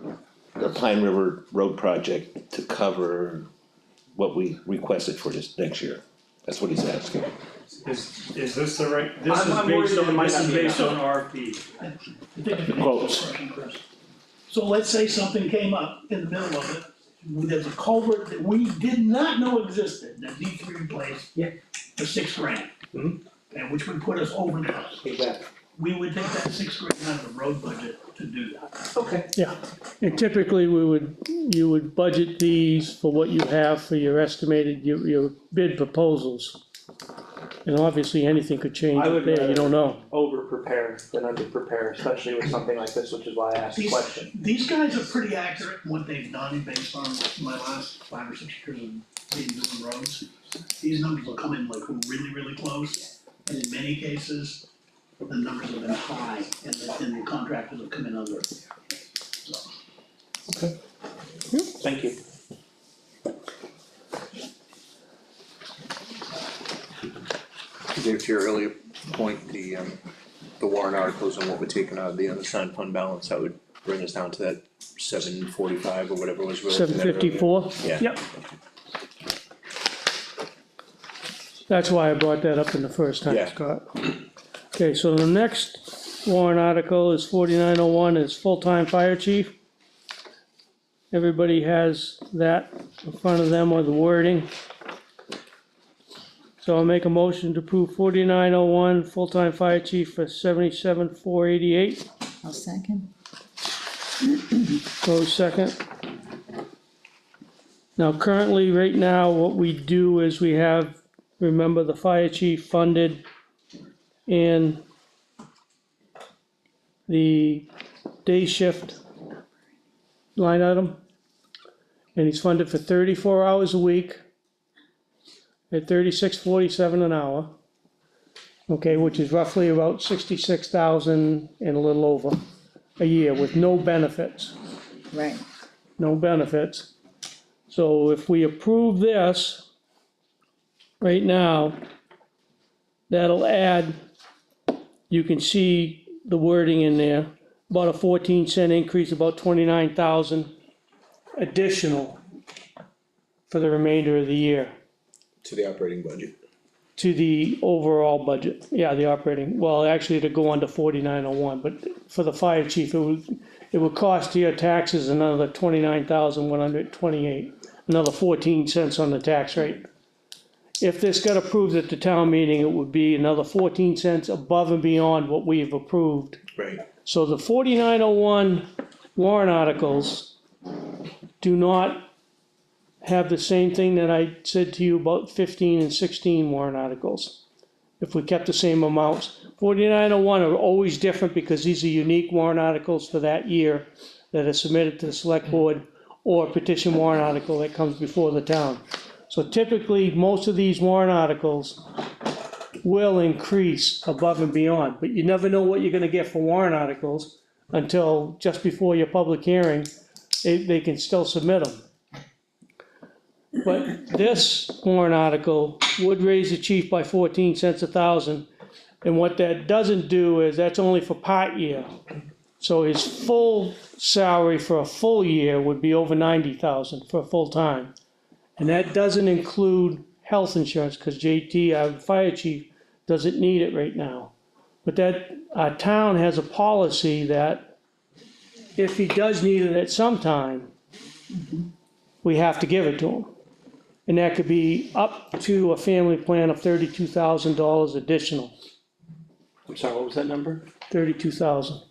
the Pine River Road project to cover what we requested for this next year? That's what he's asking. is this the right, this I'm is worried based that it on, might this not is be based enough. on RFP. I think I can answer Quotes. this question, Chris. So let's say something came up in the middle of it, there's a culvert that we did not know existed that needs to be replaced. Yeah. For $6,000. Mhm. And which would put us over the cost. Exactly. We would take that $6,000 out of the road budget to do that. Okay. Yeah, and typically you would budget these for what you have for your estimated, your bid proposals. And obviously, anything could change I would there, you don't know. Over prepare than under prepare, especially with something like this, which is why I asked the question. These guys are pretty accurate in what they've done based on my last 5 or 6 years of being doing roads. These numbers will come in like really, really close, and in many cases, the numbers have been high, and the contractors have come in under. So, Thank you. Dave, to your earlier point, the warrant articles and what we're taking out of the unassigned fund balance, that would bring us down to that 745 or whatever it was. we were looking at earlier. 754? Yeah. Yep. That's why I brought that up in the first time, Yeah. Scott. Okay, so the next warrant article is 4901, is full-time fire chief. Everybody has that in front of them or the wording. So I'll make a motion to approve 4901, full-time fire chief for 77,488. I'll second. Go second. Now, currently, right now, what we do is we have, remember, the fire chief funded in the day shift line item. And he's funded for 34 hours a week at $36.47 an hour. Okay, which is roughly about 66,000 and a little over a year with no benefits. Right. No benefits. So if we approve this right now, that'll add, you can see the wording in there, about a 14-cent increase, about 29,000 additional for the remainder of the year To the operating budget. to the overall budget. Yeah, the operating, well, actually to go under 4901, but for the fire chief, it would cost your taxes another 29,128, another 14 cents on the tax rate. If this got approved at the town meeting, it would be another 14 cents above and beyond what we have approved. Right. So the 4901 warrant articles do not have the same thing that I said to you about 15 and 16 warrant articles. If we kept the same amounts. 4901 are always different because these are unique warrant articles for that year that are submitted to the select board or petition warrant article that comes before the town. So typically, most of these warrant articles will increase above and beyond, but you never know what you're gonna get for warrant articles until just before your public hearing, they can still submit them. But this warrant article would raise the chief by 14 cents a thousand, and what that doesn't do is, that's only for part year. So his full salary for a full year would be over 90,000 for a full time. And that doesn't include health insurance, because JT, our fire chief, doesn't need it right now. But that, our town has a policy that if he does need it at some time, we have to give it to him. And that could be up to a family plan of $32,000 additional, I'm sorry, what was that number? 32,000.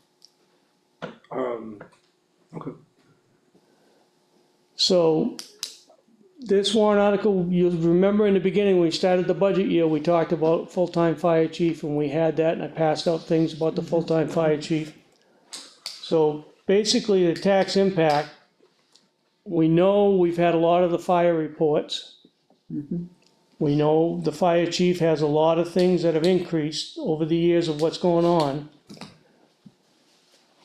Okay. So this warrant article, you'll remember in the beginning, when we started the budget year, we talked about full-time fire chief, and we had that, and I passed out things about the full-time fire chief. So basically, the tax impact, we know we've had a lot of the fire reports. We know the fire chief has a lot of things that have increased over the years of what's going on.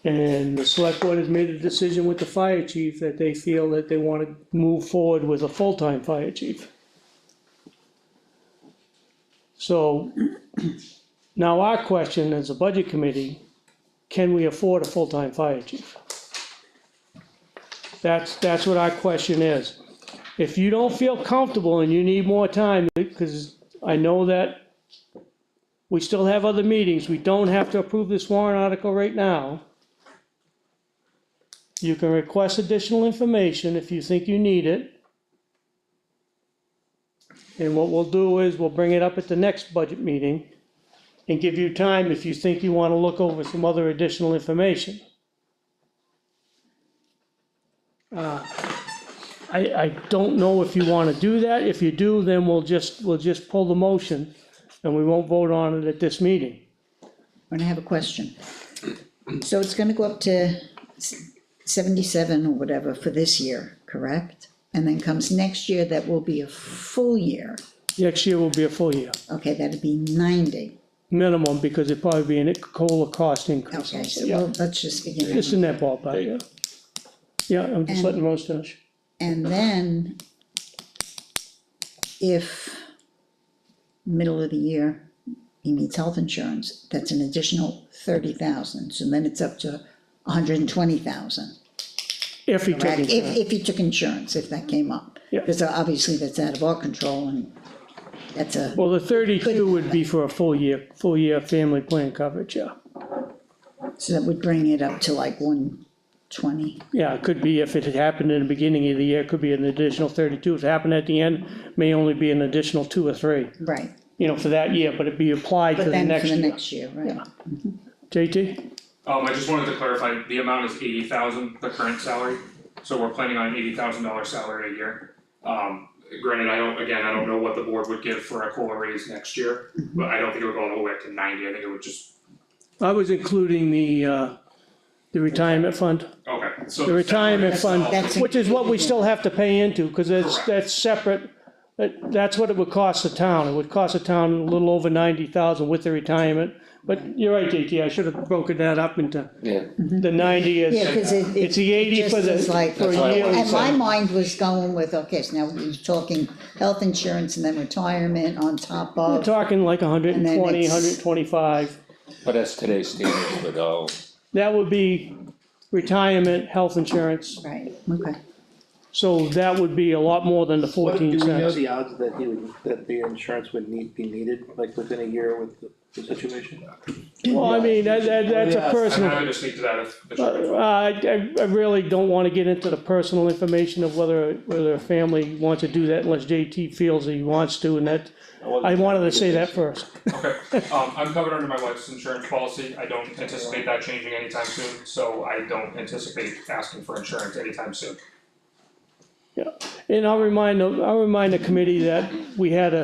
And the select board has made a decision with the fire chief that they feel that they want to move forward with a full-time fire chief. So now our question as a budget committee, can we afford a full-time fire chief? That's what our question is. If you don't feel comfortable and you need more time, because I know that we still have other meetings, we don't have to approve this warrant article right now. You can request additional information if you think you need it. And what we'll do is we'll bring it up at the next budget meeting and give you time if you think you wanna look over some other additional information. I don't know if you wanna do that. If you do, then we'll just pull the motion and we won't vote on it at this meeting. And I have a question. So it's gonna go up to 77 or whatever for this year, correct? And then comes next year, that will be a full year. Next year will be a full year, Okay, that'd be 90. minimum, because it'd probably be a COLA cost increase. Okay, so Yeah, well, let's just begin. just in that ballpark, yeah. Yeah, I'm just letting Rose finish. And then if middle of the year, he needs health insurance, that's an additional 30,000, so then it's up to 120,000. If he took Correct, insurance. if he took insurance, if that came up. Yeah. Because obviously that's out of our control and that's a, Well, the 32 would be for a full year family plan coverage, yeah. so that would bring it up to like 120. Yeah, it could be, if it had happened in the beginning of the year, it could be an additional 32. If it happened at the end, may only be an additional 2 or 3, Right, for that year, but it'd be applied to but the then next for the year. next year, right? JT? I just wanted to clarify, the amount is 80,000, the current salary, so we're planning on an $80,000 salary a year. Granted, I don't know what the board would give for a COLA raise next year, but I don't think it would go all the way up to 90, I think it would just, I was including the retirement fund. okay, so. The retirement fund, That's- which is what we still have to pay into, because that's separate. That's what it would cost the town. It would cost the town a little over 90,000 with the retirement. But you're right, JT, I should have broken that up into, Yeah. the 90 is, Yeah, because it's the 80 just for the, is like, for That's why I a yearly. and my fund. mind was going with, okay, so now we're talking health insurance and then retirement on top We're of, talking like 120, And then it's- 125. But that's today's standards, but all, That would be retirement, health insurance. right, okay. So that would be a lot more than the What, 14 do we know cents. the odds that that the insurance would be needed, like within a year with the situation? Well, I mean, that's a Yeah. I'm personal. happy to speak to that if the chair. I really don't wanna get into the personal information of whether a family wants to do that unless JT feels that he wants to, and that, I wanted to say that first. Okay, I'm covered under my wife's insurance policy, I don't anticipate that changing anytime soon, so I don't anticipate asking for insurance anytime soon. Yeah, and I'll remind the committee that we had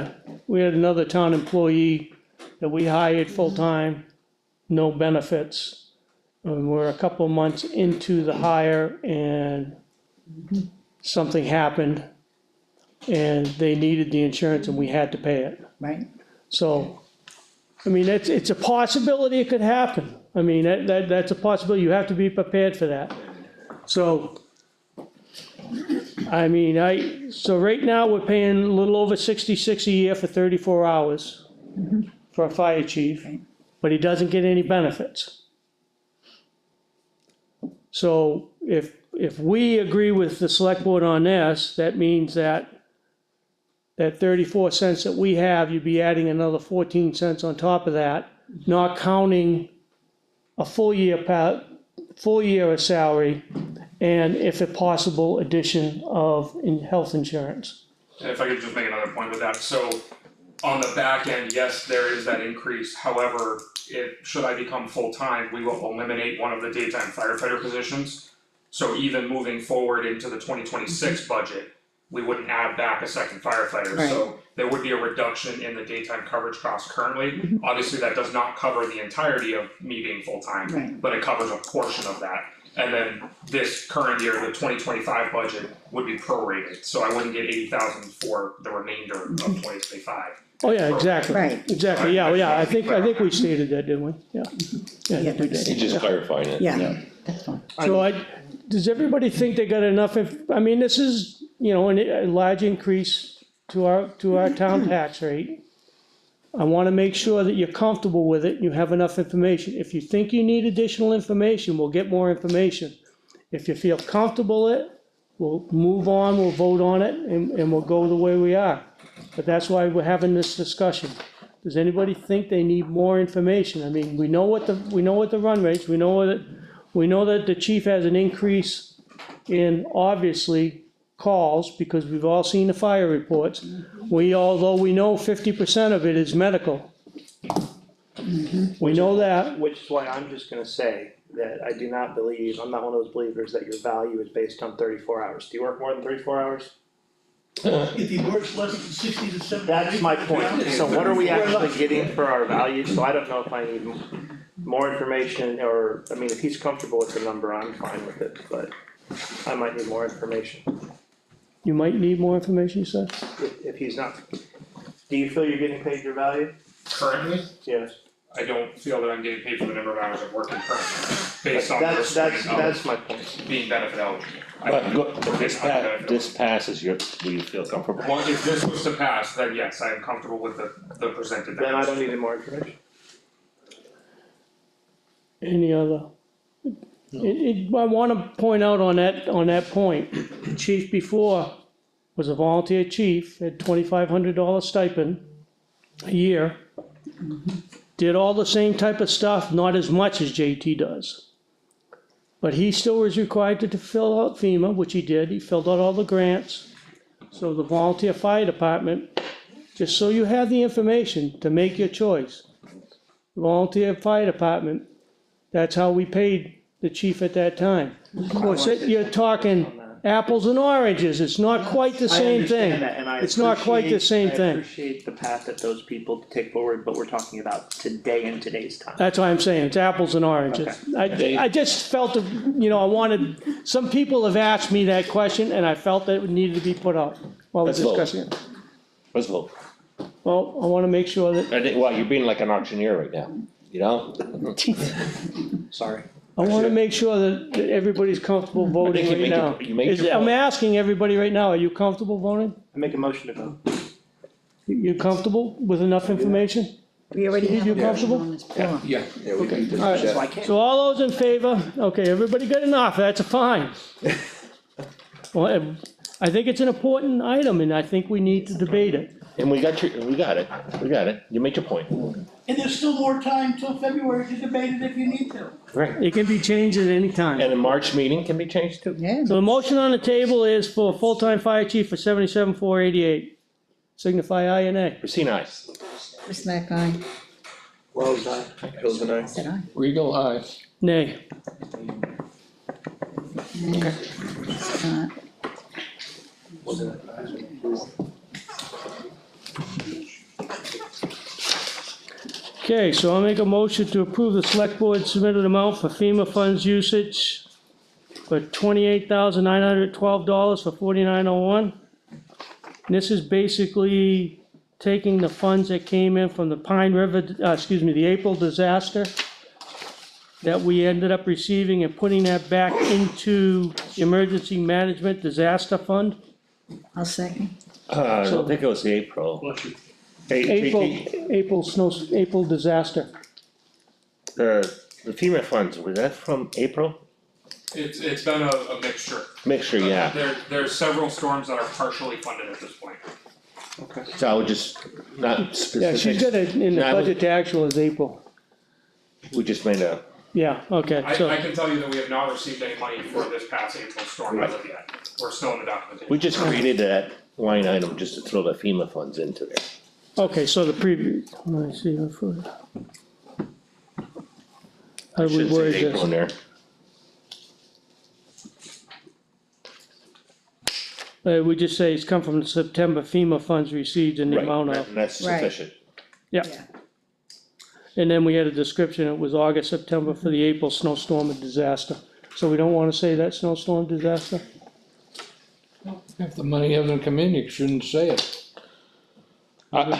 another town employee that we hired full-time, no benefits. And we're a couple of months into the hire and something happened. And they needed the insurance and we had to pay it. Right, So, I mean, it's a possibility it could happen. I mean, that's a possibility, you have to be prepared for that. So, I mean, so right now, we're paying a little over 66 a year for 34 hours for a fire chief, but he doesn't get any benefits. So if we agree with the select board on this, that means that 34 cents that we have, you'd be adding another 14 cents on top of that, not counting a full year of salary, and if a possible addition of health insurance. And if I could just make another point with that, so on the back end, yes, there is that increase, however, should I become full-time, we will eliminate one of the daytime firefighter positions. So even moving forward into the 2026 budget, we wouldn't add back a second firefighter, so there would be a reduction in the daytime coverage cost currently. Obviously, that does not cover the entirety of me being full-time, Right. but it covers a portion of that. And then this current year, the 2025 budget would be prorated, so I wouldn't get 80,000 for the remainder of 2025. Oh, yeah, exactly. Right. Exactly, yeah, I think we stated that, didn't we? Yeah. Yeah, I think we that's- did. he's just clarifying it. yeah, that's fine. So does everybody think they got enough, I mean, this is, a large increase to our town tax rate. I wanna make sure that you're comfortable with it, you have enough information. If you think you need additional information, we'll get more information. If you feel comfortable with it, we'll move on, we'll vote on it, and we'll go the way we are. But that's why we're having this discussion. Does anybody think they need more information? I mean, we know what the run rates, we know that the chief has an increase and obviously calls, because we've all seen the fire reports. Although we know 50% of it is medical. We know that, Which is why I'm just gonna say that I do not believe, I'm not one of those believers that your value is based on 34 hours. Do you work more than 34 hours? If he works less than 60 to 70. That's my point. So what are we actually getting for our value? So I don't know if I need more information or, I mean, if he's comfortable with the number, I'm fine with it, but I might need more information. you might need more information, you said? If he's not, do you feel you're getting paid your value? Currently, Yes. I don't feel that I'm getting paid for the number of hours I'm working currently, based on the That's restraint my of point. being benefit eligible. But Okay, this I'm benefit this passes, do you feel comfortable? Well, if this was to pass, then yes, I am comfortable with the presented Then I numbers. don't need any more information. Any other? I wanna point out on that point, the chief before was a volunteer chief, had $2,500 stipend a year. Did all the same type of stuff, not as much as JT does. But he still was required to fill out FEMA, which he did, he filled out all the grants. So the volunteer fire department, just so you have the information to make your choice. Volunteer fire department, that's how we paid the chief at that time. Of course, you're talking apples and oranges, it's not quite the same thing. I understand that, and I It's not quite the appreciate- same thing. I appreciate the path that those people take forward, but we're talking about today and today's time. That's why I'm saying, it's apples and oranges. I just felt, I wanted, some people have asked me that question, and I felt that it needed to be put out while we're Let's vote. discussing it. Let's vote. Well, I wanna make sure that, Well, you're being like an auctioneer right now, you know? Sorry. I wanna make sure that everybody's comfortable voting you right make now. you make your I'm point. asking everybody right now, are you comfortable voting? I make a motion to vote. You comfortable with enough information? We already have You a motion comfortable? on this floor. Yeah, we can just All right. So I can't. So all those in favor, okay, everybody good enough, that's fine. Well, I think it's an important item, and I think we need to debate it. And we got it, you made your point. And there's still more time till February to debate it if you need to. Right. It can be changed at any time. And the March meeting can be changed too. Yeah, So the motion on the table is for a full-time fire chief for 77,488. Signify aye and nay. Christine, aye. Chris Mack, aye. Well done. Hills and I. Said aye. Regal, aye. Nay. Okay, so I'll make a motion to approve the select board submitted amount for FEMA funds usage for $28,912 for 4901. This is basically taking the funds that came in from the Pine River, the April disaster that we ended up receiving and putting that back into the Emergency Management Disaster Fund. I'll second. I don't think it was April. Bless you. April disaster. The FEMA funds, was that from April? It's been a mixture. Mixture, yeah. There's several storms that are partially funded at this point. So I would just, not Yeah, specific. she's got it in the No, I would- budget to actual is April. We just made a, Yeah, okay, I so, can tell you that we have not received any money for this past April storm as of yet. We're still in the documentation. we just created that line item just to throw the FEMA funds into there. okay, so the preview, let me see, how do we Shouldn't word say April in this? there. We just say it's come from September FEMA funds received in the Right, amount of, and that's Right. sufficient. yeah. And then we had a description, it was August, September for the April snowstorm and disaster. So we don't wanna say that snowstorm disaster? If the money hasn't come in, you shouldn't say it.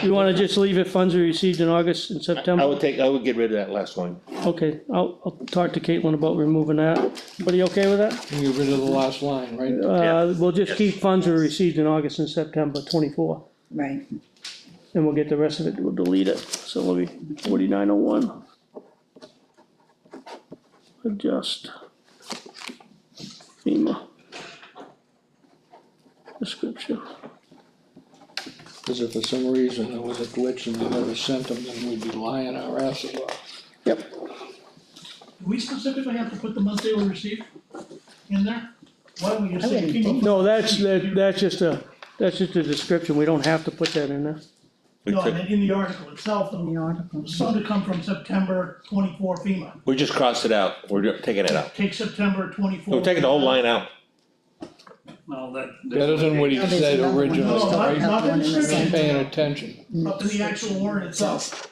You wanna just leave it funds we received in August and I September? would get rid of that last line. Okay, I'll talk to Caitlin about removing that. What are you okay with that? And get rid of the last line, right? We'll just keep funds we received in August and September 24, Right. and we'll get the rest of it, we'll delete it, so it'll be 4901. Adjust. FEMA. Description. Cause if for some reason there was a glitch and they never sent them, then we'd be lying our asses off. Yep, Do we specifically have to put the month they were received in there? Why don't we just I say wouldn't FEMA? think- No, that's just a description, we don't have to put that in there. We No, took, and in the article itself, In the article. some to come from September 24 FEMA. we just crossed it out, we're taking it out. Take September 24. We're taking the whole line out. Well, that. That isn't what he Oh, there's said another one. originally, No, right? not in the Wasn't description. paying attention. Up in the actual warrant itself.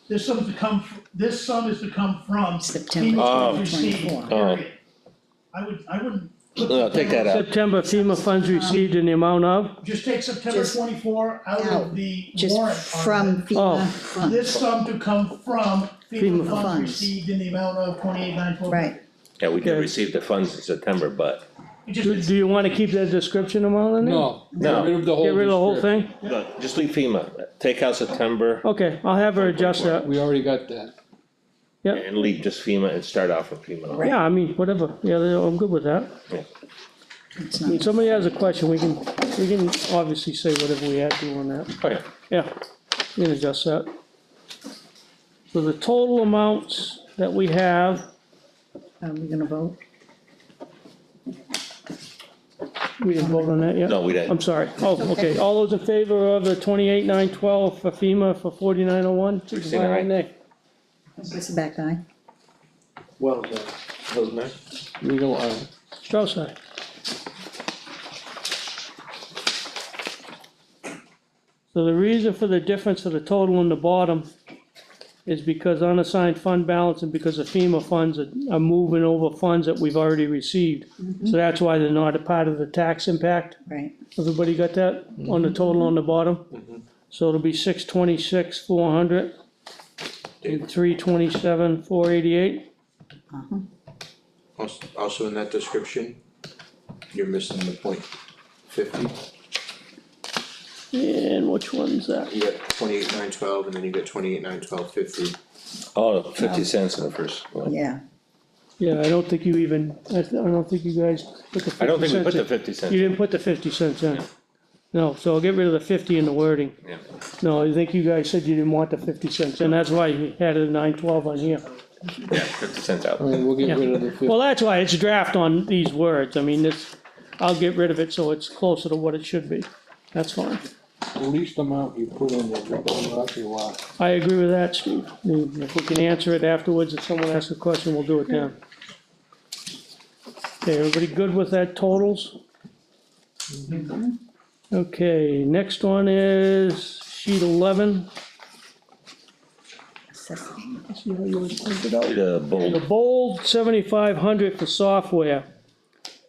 This sum is to come from September FEMA Oh. received, 24. period. I wouldn't. put No, take that out. September FEMA funds received in the amount of, Just take September Just 24 out out. of the Just warrant. from article. Oh. FEMA funds, This sum to come from FEMA FEMA funds funds. received in the amount of 28,912. right, Yeah, we did Okay. receive the funds in September, but, It just- do you wanna keep that description amount in there? No, No. get rid of the whole. Get rid of the whole description. thing? no, just leave FEMA, take out September Okay, I'll have her adjust that, We already got that. and leave just FEMA and start off with FEMA. yeah, I mean, whatever, yeah, I'm good with that. it's I mean, not, somebody has a question, we can obviously say whatever we had to on that. Oh, yeah. Yeah, we can adjust that. So the total amounts that we have, are we gonna vote? we didn't vote on that yet? No, we didn't. I'm sorry. Oh, okay. All those in favor of the 28,912 for FEMA for 4901? Christina, aye. Nay. What's the back guy? Well, those men. Legal, Strauss, aye. So the reason for the difference for the total in the bottom is because unassigned fund balance and because the FEMA funds are moving over funds that we've already received. So that's why they're not a part of the tax impact. Right, Everybody got that on the total on the bottom? So it'll be 626,400 and 327,488. Also in that description, you're missing the point 50. And which one's that? You got 28,912 and then you got 28,912.50. Oh, 50 cents in the first one. yeah, Yeah, I don't think you even, I don't think you guys put the 50 cents in. I don't think we put the 50 cents. You didn't put the 50 cents in. No, so I'll get rid of the 50 in the wording. Yeah. No, I think you guys said you didn't want the 50 cents, and that's why you had a 912 on here. Yeah, 50 cents out. I mean, we'll get Yeah. rid of the 50. Well, that's why it's draft on these words. I mean, this, I'll get rid of it so it's closer to what it should be. That's fine. The least amount you put in there, you're going up your lot. I agree with that, Steve. If we can answer it afterwards, if someone asks a question, we'll do it then. Okay, everybody good with that totals? Okay, next one is sheet 11. assessing. Let's see how you would print it out. The The bold, bold 7,500 for software.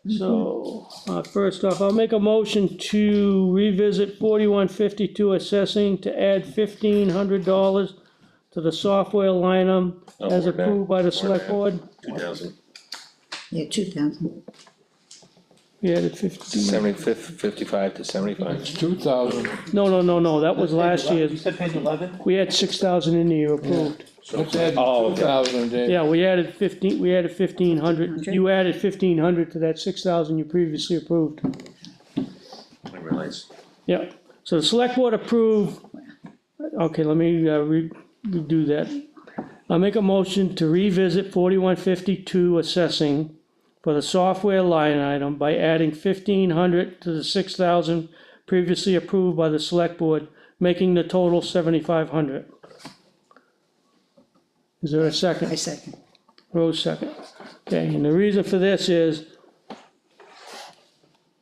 So, first off, I'll make a motion to revisit 4152 assessing to add $1,500 to the software line item as more than- approved by the more select than. board. 2,000, Yeah, 2,000, We added 15. 55 to 75. It's 2,000, No, that was last You year's. said page 11? We had 6,000 in the year approved. let's add Oh, okay. 2,000, Dave. Yeah, we added 1,500. You added 1,500 to that 6,000 you previously approved. I realize. Yeah, so the select board approved, okay, let me redo that. I'll make a motion to revisit 4152 assessing for the software line item by adding 1,500 to the 6,000 previously approved by the select board, making the total 7,500. Is there a I second? second, Rose second. Okay, and the reason for this is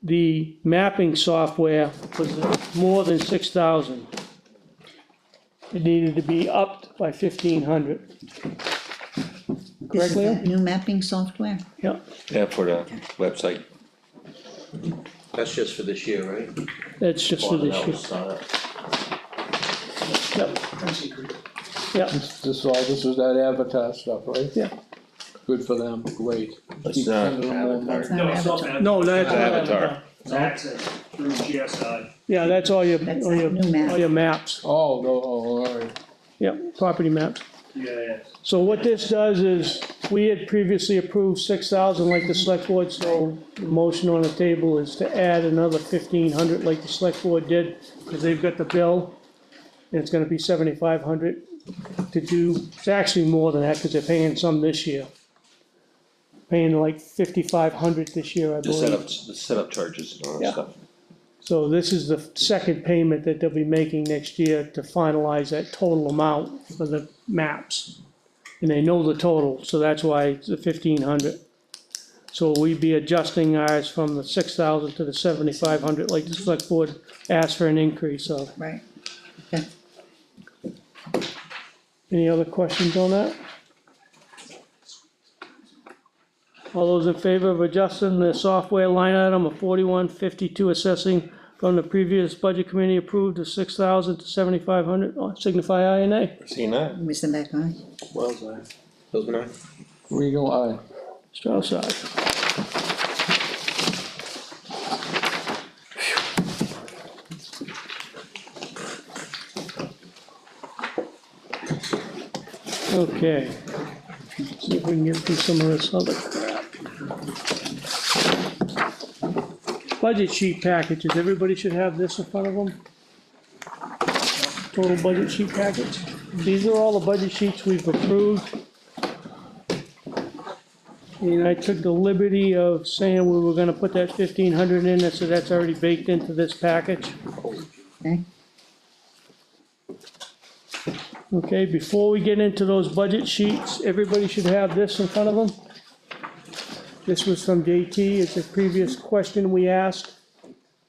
the mapping software was more than 6,000. It needed to be upped by 1,500. this is Correct, Leo? that new mapping software? Yeah, Yeah, for the website. That's just for this year, right? that's just for this year. Yep. Yeah, This is that Avatar stuff, right? Yeah. Good for them, great. It's Keep not sending them more money. That's not No, it's not Avatar. bad. no, that's. Avatar. It's access through GSI. Yeah, that's all your, That's all your, that new map. all your maps. Oh, all right. Yep, property maps. Yeah. So what this does is, we had previously approved 6,000 like the select board, so the motion on the table is to add another 1,500 like the select board did, because they've got the bill, and it's gonna be 7,500 to do, it's actually more than that, because they're paying some this year. paying like 5,500 this year, I The believe. setup charges and all that Yeah. stuff. So this is the second payment that they'll be making next year to finalize that total amount for the maps. And they know the total, so that's why it's the 1,500. So we'd be adjusting ours from the 6,000 to the 7,500, like the select board asked for an increase of. Right, Any other questions on that? All those in favor of adjusting the software line item of 4152 assessing from the previous budget committee approved of 6,000 to 7,500, signify aye and nay. Seeing that? Mr. McCoy? Wells, aye. Those were Regal, aye. Strauss, aye. Okay. See if we can get through some of this other crap. Budget sheet packages, everybody should have this in front of them. Total budget sheet package. These are all the budget sheets we've approved. And I took the liberty of saying we were gonna put that 1,500 in, so that's already baked into this package. Okay, Okay, before we get into those budget sheets, everybody should have this in front of them. This was from JT, it's a previous question we asked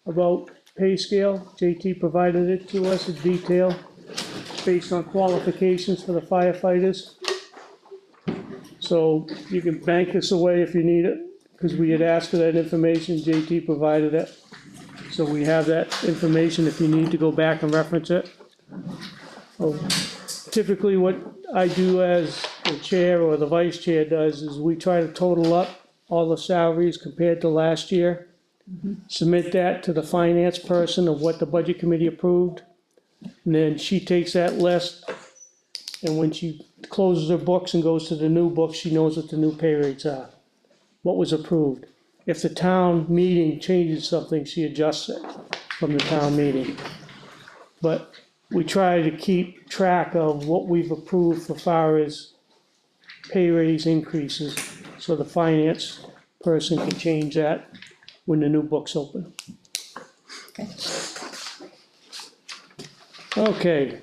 about pay scale. JT provided it to us in detail, based on qualifications for the firefighters. So you can bank this away if you need it, because we had asked for that information, JT provided it. So we have that information if you need to go back and reference it. Oh, typically what I do as the chair or the vice chair does is we try to total up all the salaries compared to last year. Submit that to the finance person of what the budget committee approved. And then she takes that list, and when she closes her books and goes to the new books, she knows what the new pay rates are. What was approved. If the town meeting changes something, she adjusts it from the town meeting. But we try to keep track of what we've approved for far as pay raise increases, so the finance person can change that when the new books open. okay. Okay,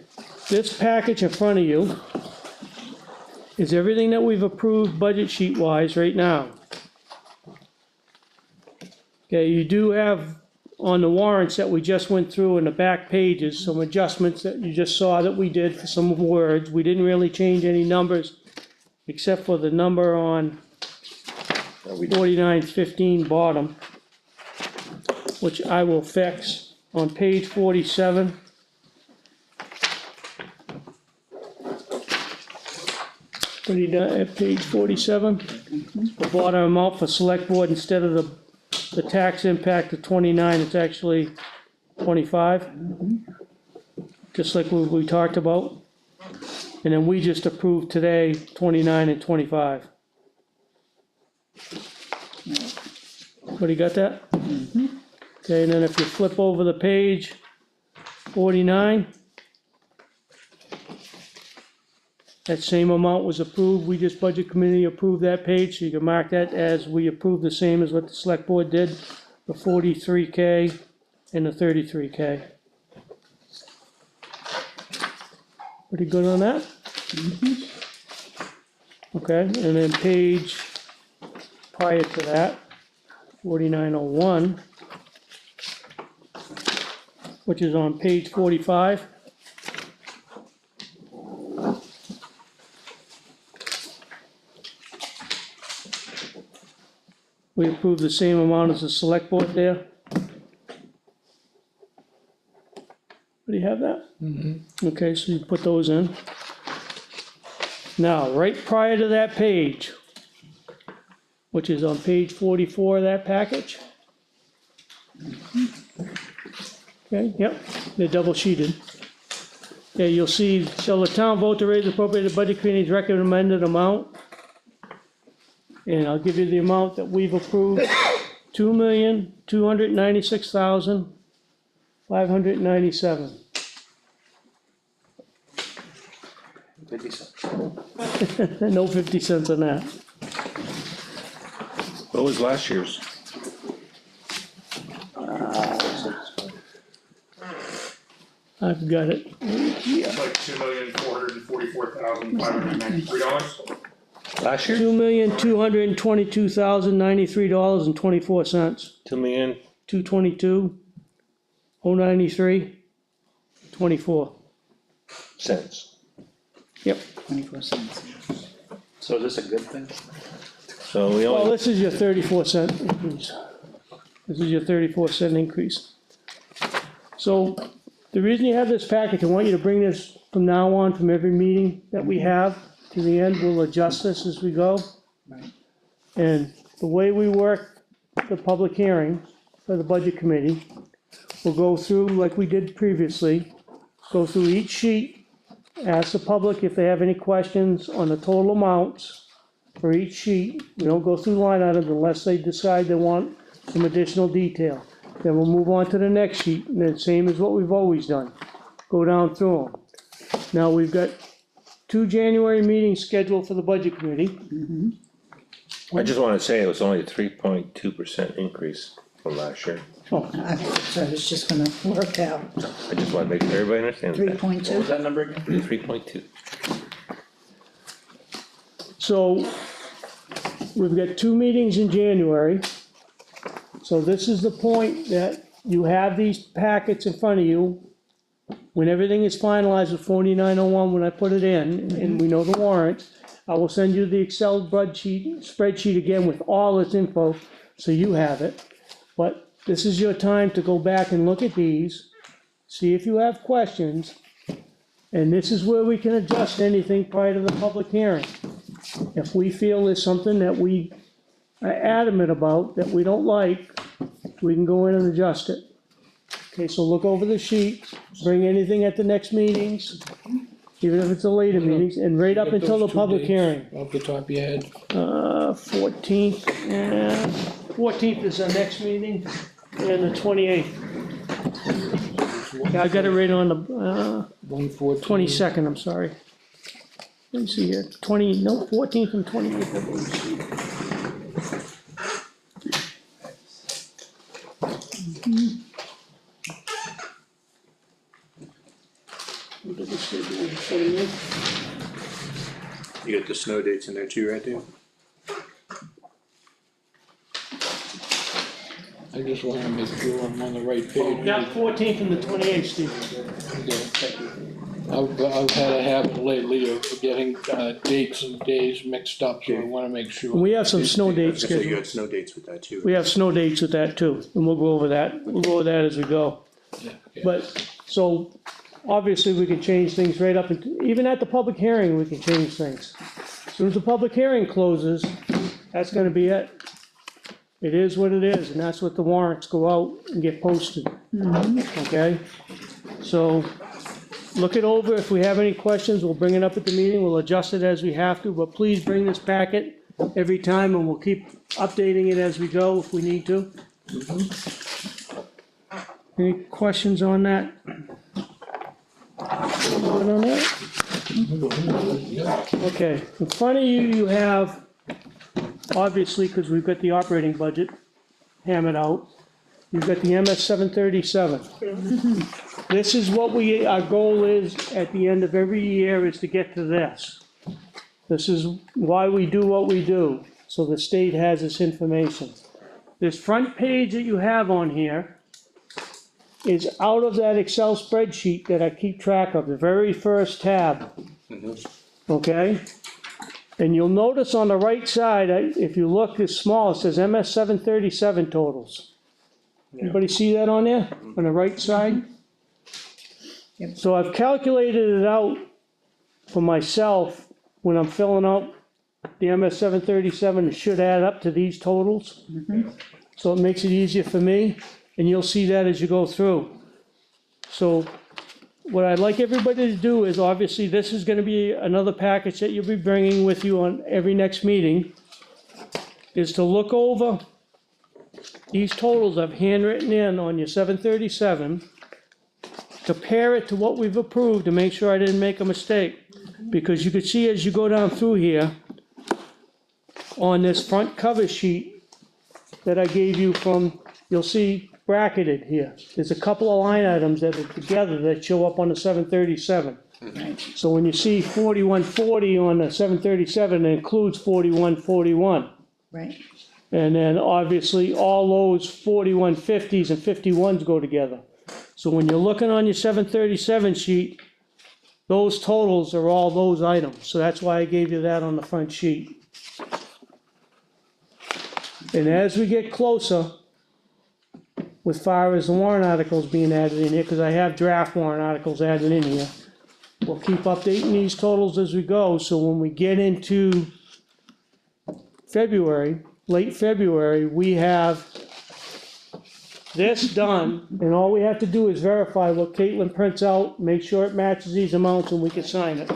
this package in front of you is everything that we've approved budget sheet wise right now. Okay, you do have on the warrants that we just went through in the back pages, some adjustments that you just saw that we did for some words. We didn't really change any numbers, except for the number on 4915 bottom, which I will fix on page 47. What do you got at page 47? The bottom amount for select board, instead of the tax impact of 29, it's actually 25. Just like we talked about. And then we just approved today 29 and 25. What, you got that? Okay, and then if you flip over the page, 49. That same amount was approved, we just budget committee approved that page, so you can mark that as we approved the same as what the select board did, the 43K and the 33K. Pretty good on that? Okay, and then page prior to that, 4901, which is on page 45. We approved the same amount as the select board there. Do you have that? Okay, so you put those in. Now, right prior to that page, which is on page 44 of that package. Okay, yep, they're double sheeted. Okay, you'll see, shall the town vote to raise the appropriated budget committee's recommended amount? And I'll give you the amount that we've approved, $2,296,597. 50 cents. No 50 cents on that. What was last year's? I've got it. It's like $2,444,593. Last year? $2,222,093.24. 2,000,000, 222,093.24. cents. Yep. 24 cents. So is this a good thing? So we Well, only, this is your 34-cent increase. This is your 34-cent increase. So the reason you have this package, I want you to bring this from now on, from every meeting that we have to the end, we'll adjust this as we go. Right. And the way we work the public hearing for the budget committee, we'll go through like we did previously, go through each sheet, ask the public if they have any questions on the total amounts for each sheet. We don't go through line items unless they decide they want some additional detail. Then we'll move on to the next sheet, and then same as what we've always done, go down through them. Now, we've got 2 January meetings scheduled for the budget committee. I just wanna say it was only a 3.2% increase from last year. Oh, So it's just gonna work out, I just wanna make sure everybody understands that. 3.2? What was that number again? 3.2. so we've got 2 meetings in January. So this is the point that you have these packets in front of you. When everything is finalized with 4901, when I put it in, and we know the warrant, I will send you the Excel spreadsheet again with all this info, so you have it. But this is your time to go back and look at these, see if you have questions, and this is where we can adjust anything prior to the public hearing. If we feel there's something that we are adamant about that we don't like, we can go in and adjust it. Okay, so look over the sheet, bring anything at the next meetings, even if it's a later meetings, and right up Get until the those two public dates hearing. Off the top of your head. 14th is our next meeting, and the 28th. Yeah, I got it right on the, 114. 22nd, I'm sorry. Let me see here, 14th and 28th, I believe. Look at the schedule, 28th. You got the snow dates in there too, right, Dave? I just wanna make sure I'm on the right page. Yeah, 14th and the 28th, Steve. Okay. I've had a habit lately of getting, dates and days mixed up, so I wanna make sure. We have some snow I was dates gonna say, you scheduled. had snow dates with that too. We have snow dates with that too, and we'll go over that. We'll go over that as we go. Yeah, okay. But, so, obviously, we can change things right up, even at the public hearing, we can change things. As soon as the public hearing closes, that's gonna be it. It is what it is, and that's what the warrants go out and get posted. Okay? So, look it over. If we have any questions, we'll bring it up at the meeting. We'll adjust it as we have to, but please bring this packet every time, and we'll keep updating it as we go if we need to. Any questions on that? Good on that? Okay, in front of you, you have, obviously, because we've got the operating budget hammered out, you've got the MS 737. This is what our goal is at the end of every year, is to get to this. This is why we do what we do, so the state has this information. This front page that you have on here is out of that Excel spreadsheet that I keep track of, the very first tab. Okay? And you'll notice on the right side, if you look, it's small, it says MS 737 totals. Anybody see that on there, on the right side? Yep. So I've calculated it out for myself, when I'm filling out the MS 737, it should add up to these totals. So it makes it easier for me, and you'll see that as you go through. So what I'd like everybody to do is, obviously, this is gonna be another package that you'll be bringing with you on every next meeting, is to look over these totals I've handwritten in on your 737, compare it to what we've approved to make sure I didn't make a mistake. Because you can see as you go down through here, on this front cover sheet, that I gave you from, you'll see bracketed here. There's a couple of line items that are together that show up on the 737. Right, So when you see 4140 on the 737, it includes 4141. right, And then obviously all those 4150s and 51s go together. So when you're looking on your 737 sheet, those totals are all those items. So that's why I gave you that on the front sheet. And as we get closer, with far as the warrant articles being added in here, because I have draft warrant articles added in here, we'll keep updating these totals as we go, so when we get into February, late February, we have this done, and all we have to do is verify what Caitlin prints out, make sure it matches these amounts, and we can sign it.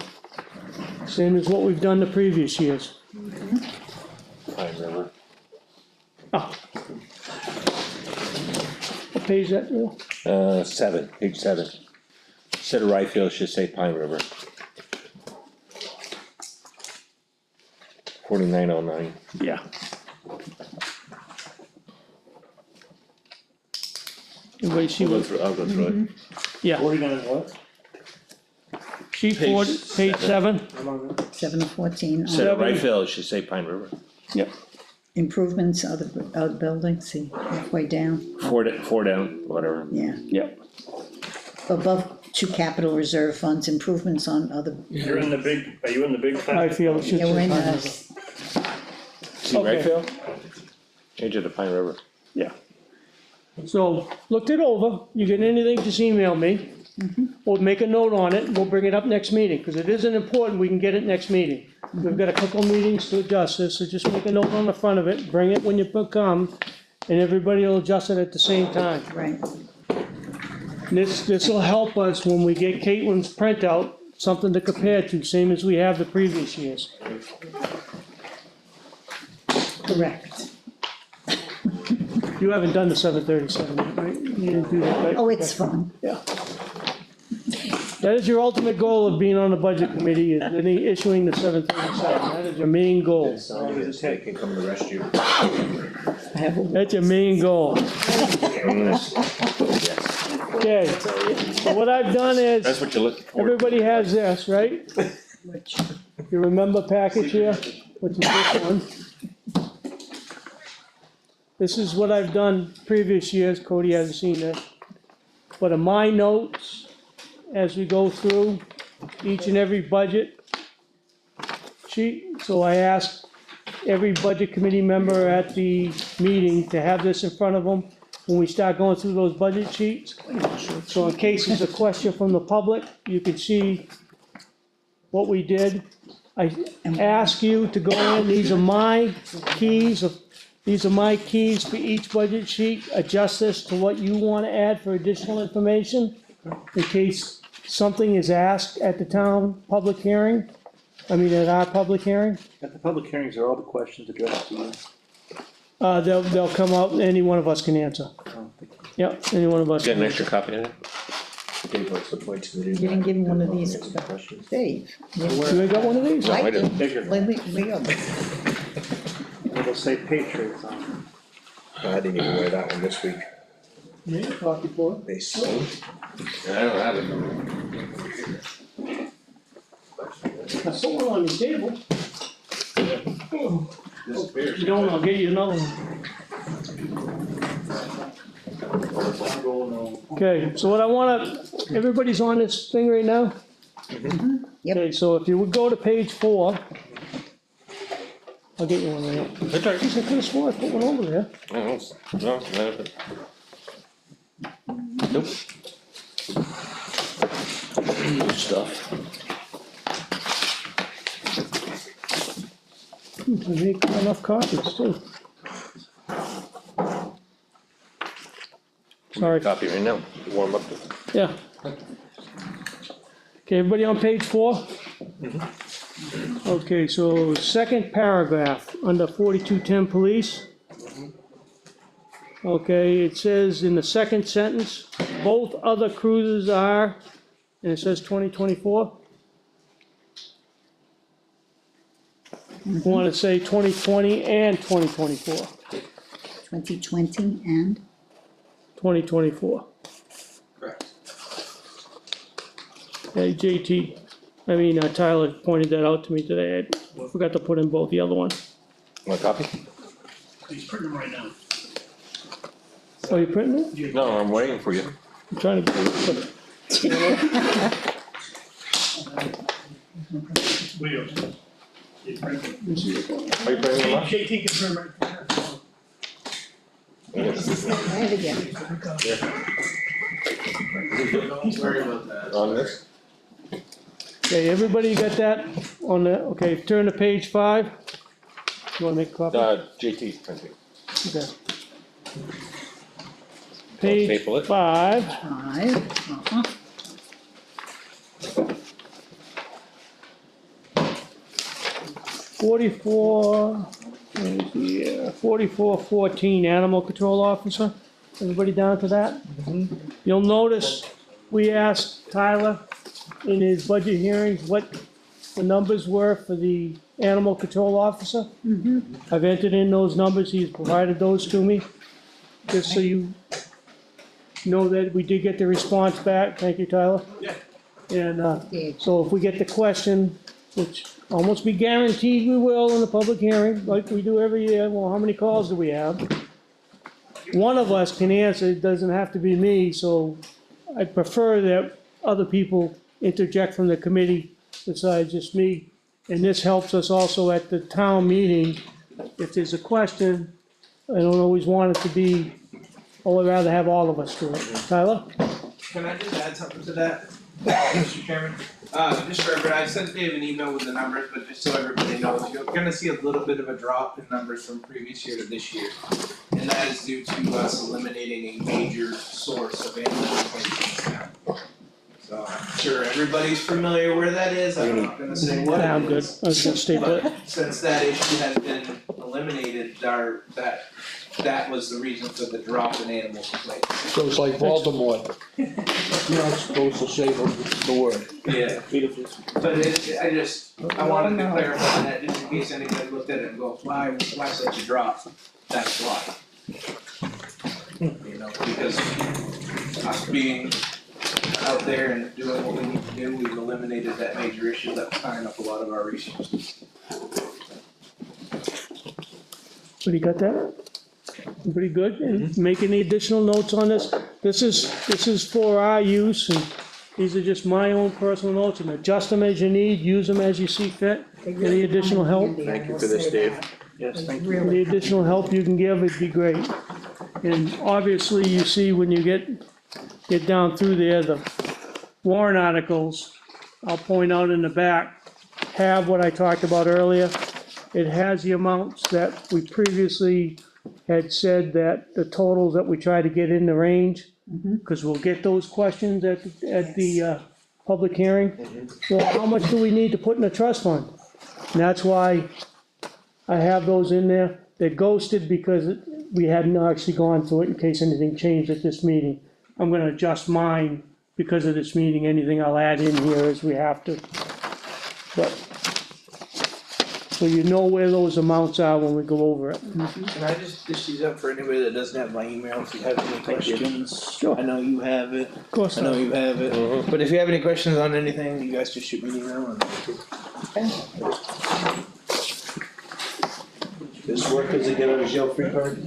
Same as what we've done the previous years. Pine River. Oh. What page is that, Neil? 7, page 7. Instead of Ryfield, it should say Pine River. 4909. Yeah. Everybody see what, I'll go through it. yeah, 49 what? sheet Page 40, page 7, I'm on that. 714, Instead of Seven. Ryfield, it should say Pine River. yep, improvements, other buildings, see, halfway down, 4 down, whatever. yeah. yep. Above to capital reserve funds, improvements on other, You're in the big, are you in the big? I feel it should yeah, we're say in Pine River. the, See Okay. Ryfield? Change it to Pine River. Yeah. So, looked it over, you get anything, just email me. We'll make a note on it, we'll bring it up next meeting, because it isn't important, we can get it next meeting. We've got a couple of meetings to adjust this, so just make a note on the front of it, bring it when you come, and everybody will adjust it at the same time. right, This will help us when we get Caitlin's printout, something to compare to, same as we have the previous years. correct. You haven't done the 737 yet, right? You didn't do that, right? Oh, it's fun, Yeah. That is your ultimate goal of being on the budget committee, is issuing the 737. That is your main goal. They can come to rest you. I have a, That's your main goal. Okay, so what I've done That's is, what you're looking for. everybody has this, right? which, You remember package here, which is this one. This is what I've done previous years, Cody hasn't seen this. But in my notes, as we go through each and every budget sheet, so I asked every budget committee member at the meeting to have this in front of them when we start going through those budget sheets. So in case there's a question from the public, you can see what we did. I ask you to go in, these are my keys for each budget sheet, adjust this to what you wanna add for additional information, in case something is asked at the town public hearing, at our public hearing. At the public hearings, are all the questions addressed to you? They'll come out, and any one of us can answer. Yep, any one of us. Get an extra copy of it? Dave, what's the point to the new? you didn't give him one of these, Questions? Dave. You ain't got one of these? No, I I didn't. did, Leo, It'll say Patriots on it. I didn't even wear that one this week. Yeah, copy for it. They sold. I don't have it. I saw one on your table. If you don't, I'll get you another one. Okay, so what I wanna, everybody's on this thing right now? Yep. Okay, so if you would go to page 4. I'll get you one right now. That's all right. Geez, I could've sworn I put one over there. No, no, nope. Good stuff. I make enough copies too. Sorry. Copy right now, warm up. Yeah. Okay, everybody on page 4? Okay, so second paragraph, under 4210 police. Okay, it says in the second sentence, both other cruisers are, and it says 2024. Want to say 2020 and 2024. 2020 and? 2024. Correct. Hey, Tyler pointed that out to me today, I forgot to put in both the other ones. Want a copy? He's printing them right now. Oh, you printing it? No, I'm waiting for you. I'm trying to, put it. Wheel. He's printing. Are you printing them up? JT can print right there. Right again. Don't worry about that. On this? Okay, everybody got that on the, okay, turn to page 5. You wanna make a copy? JT's printing. Okay. Page staple it? 5. 5, uh-huh. Forty-four, yeah, 4414, animal control officer. Everybody down to that? You'll notice, we asked Tyler in his budget hearings what the numbers were for the animal control officer. I've entered in those numbers, he's provided those to me, just so you know that we did get the response back. Thank you, Tyler. Yeah. And, Yeah. so if we get the question, which almost be guaranteed we will in the public hearing, like we do every year, well, how many calls do we have? One of us can answer, it doesn't have to be me, so I prefer that other people interject from the committee besides just me. And this helps us also at the town meeting, if there's a question, I don't always want it to be, oh, I'd rather have all of us do it. Tyler? Can I just add something to that, Mr. Chairman? Just for everybody, I sent Dave an email with the numbers, but just so everybody knows, you're gonna see a little bit of a drop in numbers from previous year to this year. And that is due to us eliminating a major source of animal complaints in town. So I'm sure everybody's familiar where that is, I'm not gonna say what Yeah, I'm it good, is. I was gonna stay put. But since that issue has been eliminated, that was the reason for the drop in animal complaints. So it's like Voldemort. You're not supposed to say the word. Yeah. But I wanted to clarify that, just in case anybody looked at it and goes, why such a drop? That's why. You know, because us being out there and doing what we need to do, we've eliminated that major issue that was tying up a lot of our resources. Everybody got that? Everybody good? And make any additional notes on this? This is for our use, and these are just my own personal notes, and adjust them as you need, use them as you see fit. Any additional help? Thank you for this, Dave. Yes, thank you. Any additional help you can give, it'd be great. And obviously, you see when you get down through there, the warrant articles, I'll point out in the back, have what I talked about earlier. It has the amounts that we previously had said that the totals that we try to get in the range, because we'll get those questions at the public hearing. Well, how much do we need to put in a trust fund? And that's why I have those in there. They're ghosted because we hadn't actually gone through it in case anything changed at this meeting. I'm gonna adjust mine because of this meeting. Anything I'll add in here as we have to. But, so you know where those amounts are when we go over it. Can I just dish these up for anybody that doesn't have my email, if you have any questions? Sure. I know you have it, Of course I know not. you have it, but if you have any questions on anything, you guys just shoot me an email and. This work does it get out of jail free card?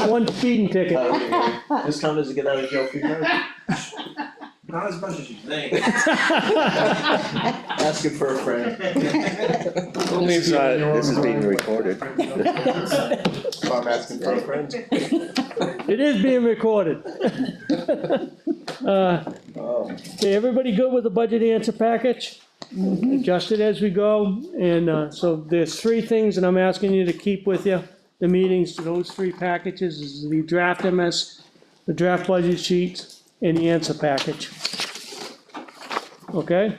One speeding ticket. This town does it get out of jail free card? Not as much as you think. Asking for a friend. This is being recorded. So I'm asking for a friend. It is being recorded. Okay, everybody good with the budget answer package? Adjust it as we go, and, so there's 3 things that I'm asking you to keep with you. The meetings, those 3 packages, is the draft MS, the draft budget sheet, and the answer package. Okay?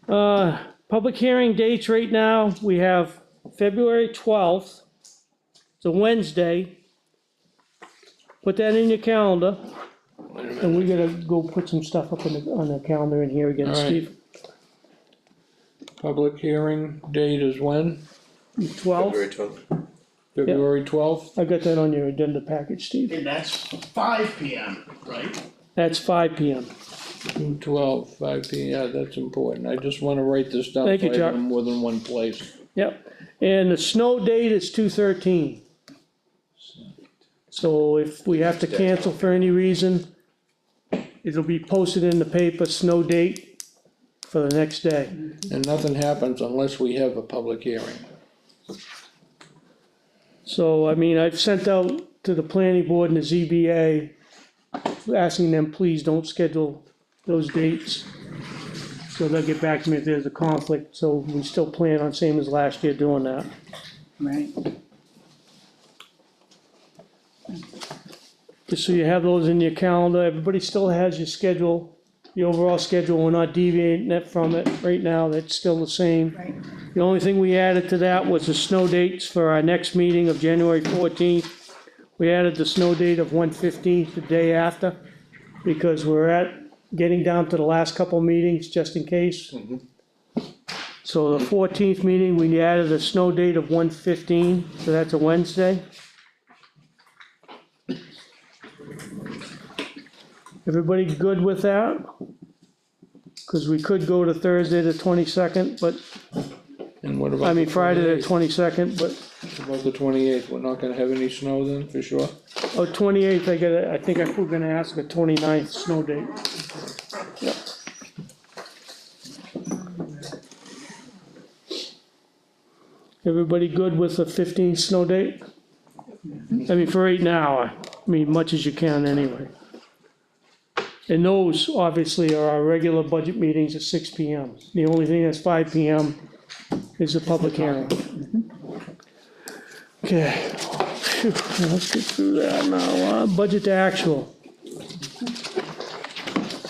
Public hearing dates right now, we have February 12th, it's a Wednesday. Put that in your calendar, and we gotta go put some stuff up on the calendar in here again, All right. Steve. Public hearing date is when? 12th, February 12th. February twelfth? I got that on your agenda package, Steve. And that's 5 PM, right? That's 5 PM. June 12, 5 P.M., yeah, that's important, I just wanna write this down. Thank you, so I have Chuck. them more than one place. Yep, and the snow date is 2/13. So if we have to cancel for any reason, it'll be posted in the paper, snow date for the next day. And nothing happens unless we have a public hearing. So, I mean, I've sent out to the planning board and the ZBA, asking them, please don't schedule those dates. So they'll get back to me if there's a conflict, so we still plan on same as last year doing that. Right, Just so you have those in your calendar, everybody still has your schedule, the overall schedule, we're not deviating it from it right now, that's still the same. right. The only thing we added to that was the snow dates for our next meeting of January 14th. We added the snow date of 1/15, the day after, because we're getting down to the last couple meetings, just in case. So the 14th meeting, we added a snow date of 1/15, so that's a Wednesday. Everybody good with that? Cause we could go to Thursday the 22nd, but, And what about? I mean, the Friday the 28th? 22nd, but, What about the 28th, we're not gonna have any snow then, for sure? oh, 28th, I think we're gonna ask a 29th snow date. Yep. Everybody good with the 15th snow date? I mean, for right now, I mean, much as you can anyway. And those, obviously, are our regular budget meetings at 6 PM. The only thing that's 5 PM is the public hearing. Okay, phew, let's get through that now, budget to actual.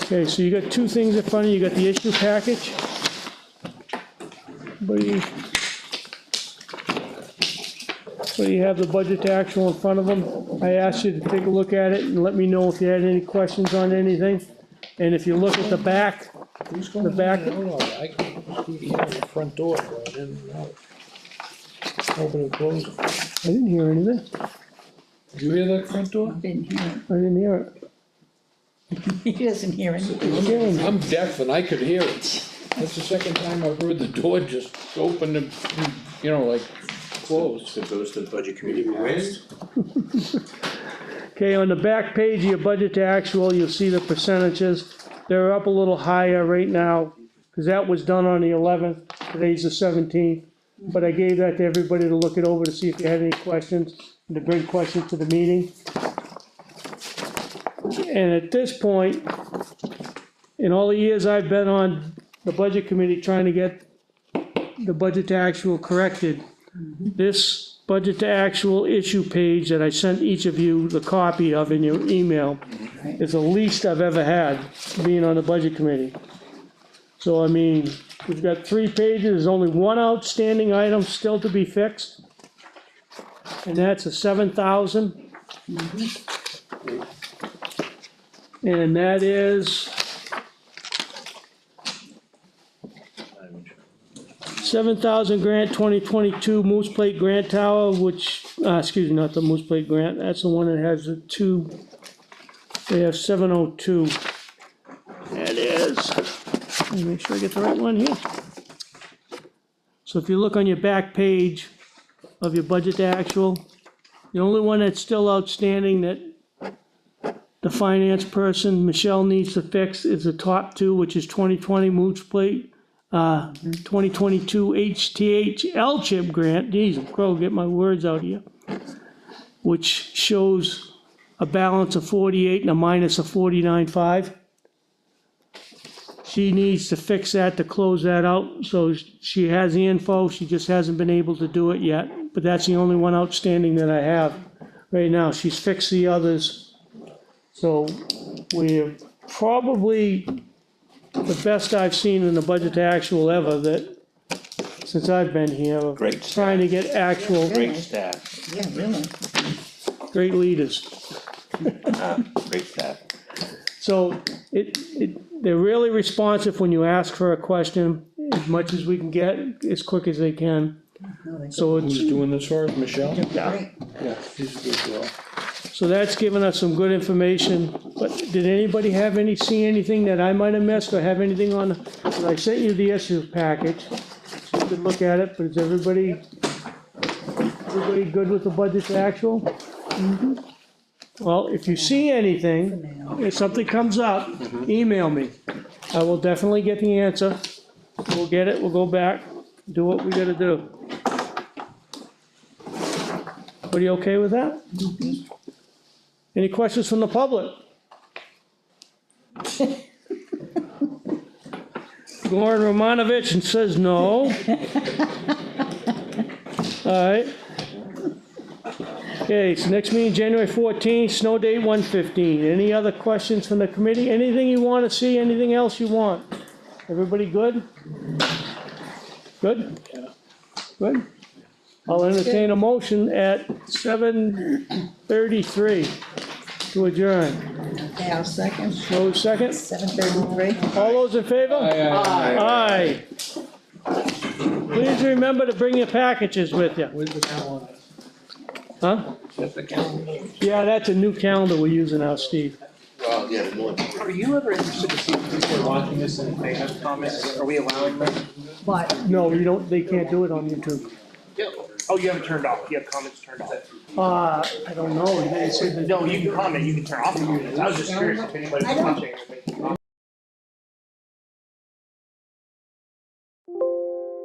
Okay, so you got two things in front of you, you got the issue package. So you have the budget to actual in front of them. I asked you to take a look at it and let me know if you had any questions on anything. And if you look at the back, Who's The going back- in and out of it? I keep hearing the front door, but I didn't know. Open and close it. I didn't hear anything, Did you hear that front door? Didn't hear I didn't hear it. it. He doesn't hear anything. I'm deaf and I could hear it. That's the second time I've heard the door just open and, you know, like, close. So it goes to the budget committee passed. Okay, on the back page of your budget to actual, you'll see the percentages. They're up a little higher right now, because that was done on the 11th, today's the 17th. But I gave that to everybody to look it over to see if you had any questions, and to bring questions to the meeting. And at this point, in all the years I've been on the budget committee trying to get the budget to actual corrected, this budget to actual issue page that I sent each of you the copy of in your email is the least I've ever had being on the budget committee. So I mean, we've got 3 pages, there's only one outstanding item still to be fixed. And that's a 7,000. And that is 7,000 grant 2022 Moose Plate Grant Tower, which, excuse me, not the Moose Plate Grant, that's the one that has the 2, they have 702. That is, let me make sure I get the right one here. So if you look on your back page of your budget to actual, the only one that's still outstanding that the finance person, Michelle, needs to fix is the top 2, which is 2020 Moose Plate 2022 HTHL chip grant, geez, I'm gonna get my words out here, which shows a balance of 48 and a minus of 49.5. She needs to fix that to close that out, so she has the info, she just hasn't been able to do it yet, but that's the only one outstanding that I have right now. She's fixed the others, so we're probably the best I've seen in the budget to actual ever, that, since I've been here, of Great. trying to get actual, Great staff, Yeah, really. great leaders. great staff. So they're really responsive when you ask for a question, as much as we can get, as quick as they can. No, they So Who's it's, doing this for us, Michelle? yeah, great. Yeah, she's a good girl. so that's given us some good information, but did anybody see anything that I might have missed, or have anything on, I sent you the issue package. You could look at it, but is everybody good with the budget to actual? Well, if you see anything, if something comes up, email me. I will definitely get the answer. We'll get it, we'll go back, do what we gotta do. Are you okay with that? Any questions from the public? Goran Romanovich and says no. Alright. Okay, so next meeting, January 14th, snow date 1/15. Any other questions from the committee? Anything you wanna see, anything else you want? Everybody good? Good? Good? I'll entertain a motion at 7:33 to adjourn. Okay, I'll second, No second? 7:33. All those in favor? Aye. Please remember to bring your packages with you. Where's the calendar? Huh? Yeah, that's a new calendar we're using now, Steve. Well, yeah, the more. Are you ever interested to see if people are watching this and if they have comments, are we allowing them? But No, you don't, they can't do it on YouTube. Oh, you have it turned off, you have comments turned off. I don't know, they said that. No, you can comment, you can turn off the comments, I was just curious if anybody's watching.